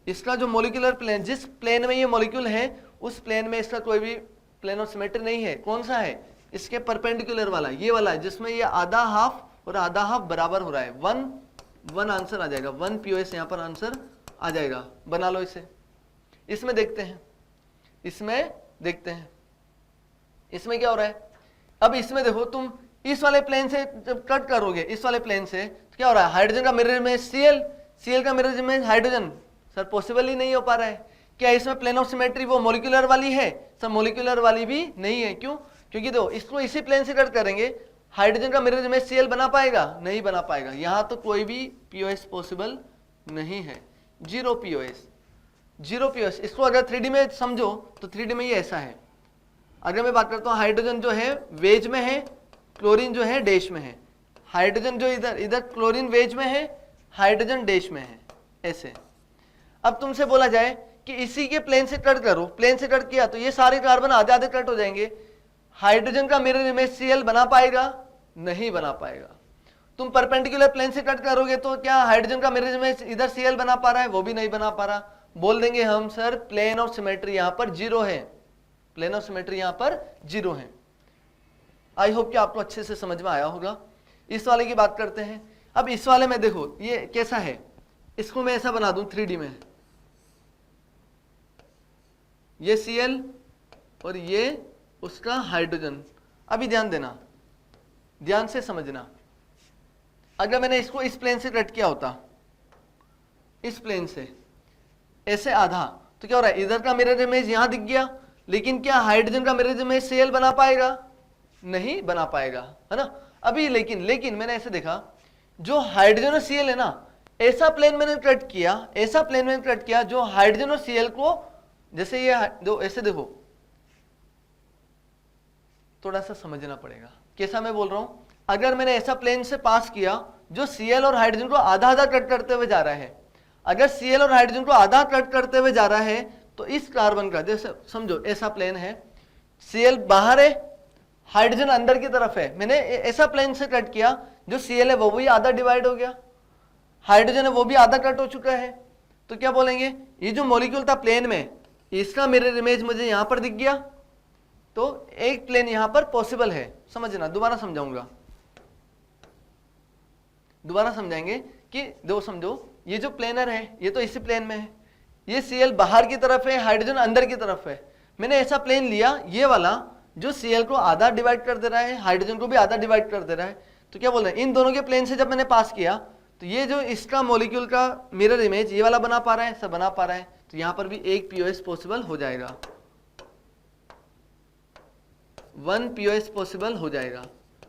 इसका जो मॉलिक्यूलर प्लेन, जिस प्लेन में ये मॉलिक्यूल है उस प्लेन में इसका कोई भी प्लेन ऑफ सिमेट्री नहीं है। कौन सा है, इसके परपेंडिकुलर वाला, ये वाला है जिसमें ये आधा हाफ और आधा हाफ बराबर हो रहा है। 1 आंसर आ जाएगा, 1 POS यहाँ पर आंसर आ जाएगा, बना लो इसे। इसमें देखते हैं, इसमें देखते हैं, इसमें क्या हो रहा है। अब इसमें देखो तुम इस वाले प्लेन से जब कट करोगे, इस वाले प्लेन से तो क्या हो रहा है, हाइड्रोजन का मिरर इमेज Cl का mirror image hydrogen, sir possible ही नहीं हो पा रहा है। क्या इसमें प्लेन ऑफ सिमेट्री वो मॉलिक्यूलर वाली है, सर मॉलिक्यूलर वाली भी नहीं है। क्यों, क्योंकि देखो इसको इसी प्लेन से कट करेंगे, हाइड्रोजन का मिरर इमेज Cl बना पाएगा, नहीं बना पाएगा। यहां तो कोई भी POS पॉसिबल नहीं है, 0 POS। इसको अगर 3D में समझो तो 3D में ये ऐसा है। अगर मैं बात करता हूँ, हाइड्रोजन जो है वेज में है, क्लोरीन जो है डैश में है। हाइड्रोजन जो इधर क्लोरीन वेज में है, हाइड्रोजन डैश में है, ऐसे। अब तुमसे बोला जाए कि इसी के प्लेन से कट करो, प्लेन से कट किया तो ये सारे कार्बन आधे आधे कट हो जाएंगे, हाइड्रोजन का मिरर इमेज Cl बना पाएगा, नहीं बना पाएगा। तुम परपेंडिकुलर प्लेन से कट करोगे तो क्या हाइड्रोजन का मिरर इमेज इधर Cl बना पा रहा है? वो भी नहीं बना पा रहा। बोल देंगे हम सर प्लेन ऑफ सिमेट्री यहां पर जीरो है, प्लेन ऑफ सिमेट्री यहां पर जीरो है। आई होप कि आपको अच्छे से समझ में आया होगा। इस वाले की बात करते हैं। अब इस वाले में देखो ये कैसा है, इसको मैं ऐसा बना दूं 3D में, ये Cl और ये उसका हाइड्रोजन। अभी ध्यान देना, ध्यान से समझना, अगर मैंने इसको इस प्लेन से कट किया होता, इस प्लेन से ऐसे आधा, तो क्या हो रहा है, इधर का मिरर इमेज यहां दिख गया, लेकिन क्या हाइड्रोजन का मिरर इमेज Cl बना पाएगा? नहीं बना पाएगा, है ना। अभी लेकिन मैंने ऐसे देखा, जो हाइड्रोजन और Cl है ना, ऐसा प्लेन मैंने कट किया, ऐसा प्लेन मैंने कट किया जो हाइड्रोजन और Cl को, जैसे ये दो ऐसे देखो, थोड़ा सा समझना पड़ेगा कैसा मैं बोल रहा हूं। अगर मैंने ऐसा प्लेन से पास किया जो Cl और हाइड्रोजन को आधा आधा कट करते हुए जा रहा है, अगर Cl और हाइड्रोजन को आधा कट करते हुए जा रहा है तो इस कार्बन का, जैसे समझो ऐसा प्लेन है, Cl बाहर है, हाइड्रोजन अंदर की तरफ है, मैंने ऐसा प्लेन से कट किया, जो Cl है वो भी आधा डिवाइड हो गया, हाइड्रोजन है वो भी आधा कट हो चुका है, तो क्या बोलेंगे, ये जो मॉलिक्यूल था प्लेन में, इसका मिरर इमेज मुझे यहां पर दिख गया, तो एक प्लेन यहां पर पॉसिबल है। समझना, दोबारा समझाऊंगा, दोबारा समझाएंगे कि दो समझो, ये जो प्लेनर है ये तो इसी प्लेन में है, ये Cl बाहर की तरफ है, हाइड्रोजन अंदर की तरफ है, मैंने ऐसा प्लेन लिया ये वाला जो Cl को आधा डिवाइड कर दे रहा है, हाइड्रोजन को भी आधा डिवाइड कर दे रहा है, तो क्या बोल रहे हैं, इन दोनों के प्लेन से जब मैंने पास किया तो ये जो इसका मॉलिक्यूल का मिरर इमेज ये वाला बना पा रहा है, सब बना पा रहा है, तो यहां पर भी एक POS पॉसिबल हो जाएगा, 1 POS पॉसिबल हो जाएगा,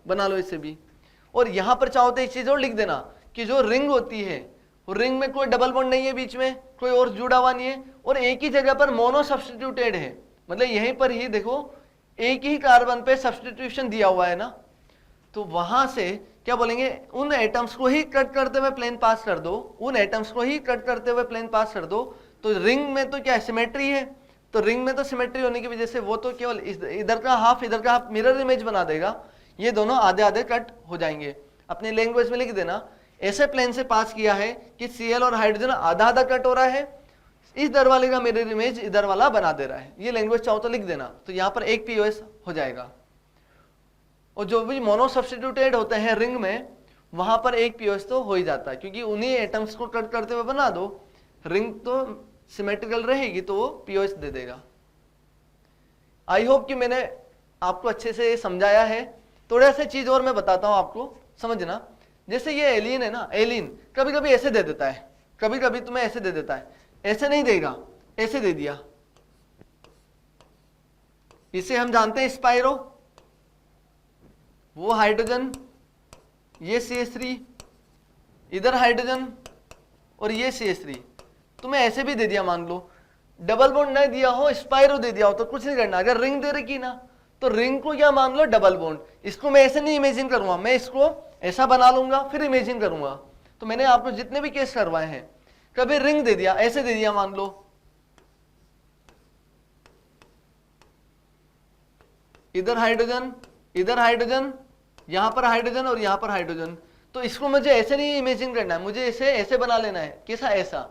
बना लो इसे भी। और यहां पर चाहो तो एक चीज और लिख देना कि जो रिंग होती है, रिंग में कोई डबल बॉन्ड नहीं है, बीच में कोई और जुड़ा हुआ नहीं है, और एक ही जगह पर मोनो सब्स्टिट्यूटेड है, मतलब यहीं पर ही देखो एक ही कार्बन पे सब्स्टिट्यूशन दिया हुआ है ना, तो वहां से क्या बोलेंगे, उन एटम्स को ही कट करते हुए प्लेन पास कर दो, उन एटम्स को ही कट करते हुए प्लेन पास कर दो, तो रिंग में तो क्या सिमेट्री है, तो रिंग में तो सिमेट्री होने की वजह से वो तो केवल इधर का हाफ मिरर इमेज बना देगा, ये दोनों आधे आधे कट हो जाएंगे। अपने लैंग्वेज में लिख देना, ऐसे प्लेन से पास किया है कि Cl और हाइड्रोजन आधा आधा कट हो रहा है, इस इधर वाले का मिरर इमेज इधर वाला बना दे रहा है, ये लैंग्वेज चाहो तो लिख देना, तो यहां पर एक POS हो जाएगा। और जो भी मोनो सब्स्टिट्यूटेड होते हैं रिंग में, वहां पर एक POS तो हो ही जाता है, क्योंकि उन्हीं एटम्स को कट करते हुए बना दो, रिंग तो सिमेट्रिकल रहेगी तो वो POS दे देगा। आई होप कि मैंने आपको अच्छे से समझाया है। थोड़ा सा चीज और मैं बताता हूं आपको, समझना। जैसे ये एलिन है ना, एलिन कभी कभी ऐसे दे देता है, कभी कभी तुम्हें ऐसे दे देता है, ऐसे नहीं देगा, ऐसे दे दिया, इसे हम जानते हैं स्पाइरो, वो हाइड्रोजन, ये CH3, इधर हाइड्रोजन और ये CH3, तुम्हें ऐसे भी दे दिया, मान लो डबल बॉन्ड नहीं दिया हो, स्पाइरो दे दिया हो, तो कुछ नहीं करना। अगर रिंग दे रखी ना, तो रिंग को क्या मान लो डबल बॉन्ड, इसको मैं ऐसे नहीं इमेजिन करूंगा, मैं इसको ऐसा बना लूंगा फिर इमेजिन करूंगा। तो मैंने आपको जितने भी केस करवाए हैं, कभी रिंग दे दिया, ऐसे दे दिया, मान लो इधर हाइड्रोजन, इधर हाइड्रोजन, यहां पर हाइड्रोजन और यहां पर हाइड्रोजन, तो इसको मुझे ऐसे नहीं इमेजिन करना है, मुझे इसे ऐसे बना लेना है। कैसा? ऐसा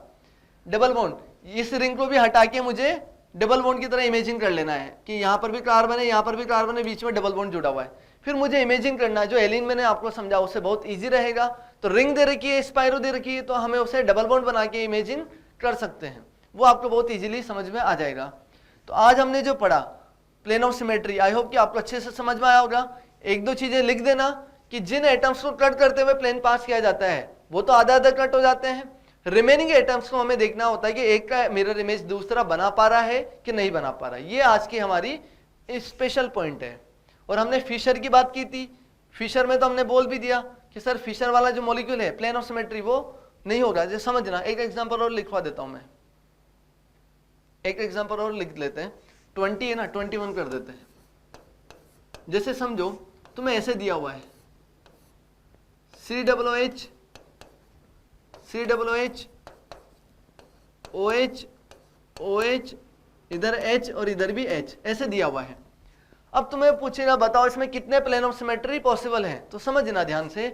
डबल बॉन्ड, इस रिंग को भी हटा के मुझे डबल बॉन्ड की तरह इमेजिन कर लेना है कि यहां पर भी कार्बन है, यहां पर भी कार्बन है, बीच में डबल बॉन्ड जुड़ा हुआ है। फिर मुझे इमेजिन करना है, जो एलिन मैंने आपको समझा उससे बहुत इजी रहेगा। तो रिंग दे रखी है, स्पाइरो दे रखी है, तो हमें उसे डबल बॉन्ड बना के इमेजिन कर सकते हैं, वो आपको बहुत इजीली समझ में आ जाएगा। तो आज हमने जो पढ़ा plane of symmetry, I hope कि आपको अच्छे से समझ में आया होगा। एक दो चीजें लिख देना कि जिन एटम्स को कट करते हुए प्लेन पास किया जाता है वो तो आधा आधा कट हो जाते हैं, रिमेनिंग एटम्स को हमें देखना होता है कि एक का मिरर इमेज दूसरा बना पा रहा है कि नहीं बना पा रहा है। ये आज की हमारी स्पेशल पॉइंट है। और हमने फिशर की बात की थी, फिशर में तो हमने बोल भी दिया कि सर फिशर वाला जो मॉलिक्यूल है प्लेन ऑफ सिमेट्री वो नहीं होगा। जैसे समझना, एक एग्जांपल और लिखवा देता हूं मैं, एक एग्जांपल और लिख लेते हैं। 20 है ना, 21 कर देते हैं। जैसे समझो तुम्हें ऐसे दिया हुआ है COOH COOH OH OH, इधर H और इधर भी H, ऐसे दिया हुआ है। अब तुम्हें पूछेगा बताओ इसमें कितने प्लेन ऑफ सिमेट्री पॉसिबल हैं, तो समझना ध्यान से,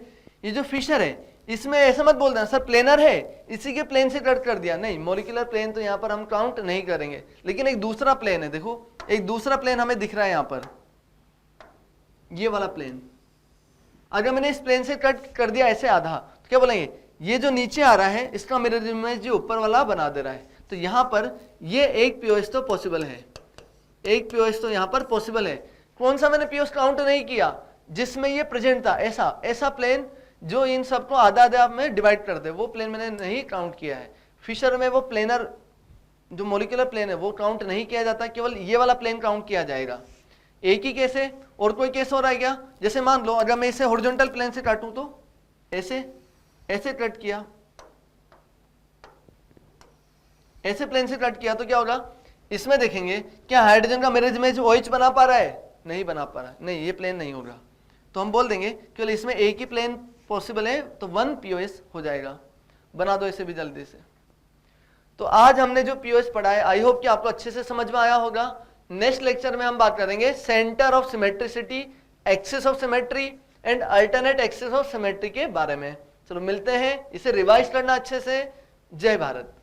ये जो फिशर है इसमें ऐसा मत बोल देना सर प्लेनर है इसी के प्लेन से कट कर दिया, नहीं, मॉलिक्यूलर प्लेन तो यहाँ पर हम काउंट नहीं करेंगे, लेकिन एक दूसरा प्लेन है, देखो एक दूसरा प्लेन हमें दिख रहा है यहाँ पर, ये वाला प्लेन, अगर मैंने इस प्लेन से कट कर दिया ऐसे आधा, तो क्या बोलेंगे ये जो नीचे आ रहा है इसका मिरर इमेज जो ऊपर वाला बना दे रहा है, तो यहाँ पर ये एक पीओएस तो पॉसिबल है, एक पीओएस तो यहाँ पर पॉसिबल है। कौन सा मैंने पीओएस काउंट नहीं किया, जिसमें ये प्रेजेंट था, ऐसा ऐसा प्लेन जो इन सबको आधा आधा में डिवाइड कर दे, वो प्लेन मैंने नहीं काउंट किया है। फिशर में वो प्लेनर जो मॉलिक्यूलर प्लेन है वो काउंट नहीं किया जाता, केवल ये वाला प्लेन काउंट किया जाएगा। एक ही केस है, और कोई केस हो रहा है क्या, जैसे मान लो अगर मैं इसे हॉरिजॉन्टल प्लेन से काटूं तो ऐसे ऐसे कट किया, ऐसे प्लेन से कट किया तो क्या होगा, इसमें देखेंगे क्या हाइड्रोजन का मिरर इमेज OH बना पा रहा है, नहीं बना पा रहा है, नहीं ये प्लेन नहीं होगा, तो हम बोल देंगे केवल इसमें एक ही प्लेन पॉसिबल है, तो 1 पीओएस हो जाएगा। बना दो इसे भी जल्दी से। तो आज हमने जो पीओएस पढ़ा है आई होप कि आपको अच्छे से समझ में आया होगा। नेक्स्ट लेक्चर में हम बात करेंगे centre of symmetricity, axis of symmetry and alternate axis of symmetry के बारे में। चलो मिलते हैं, इसे रिवाइज करना अच्छे से। जय भारत।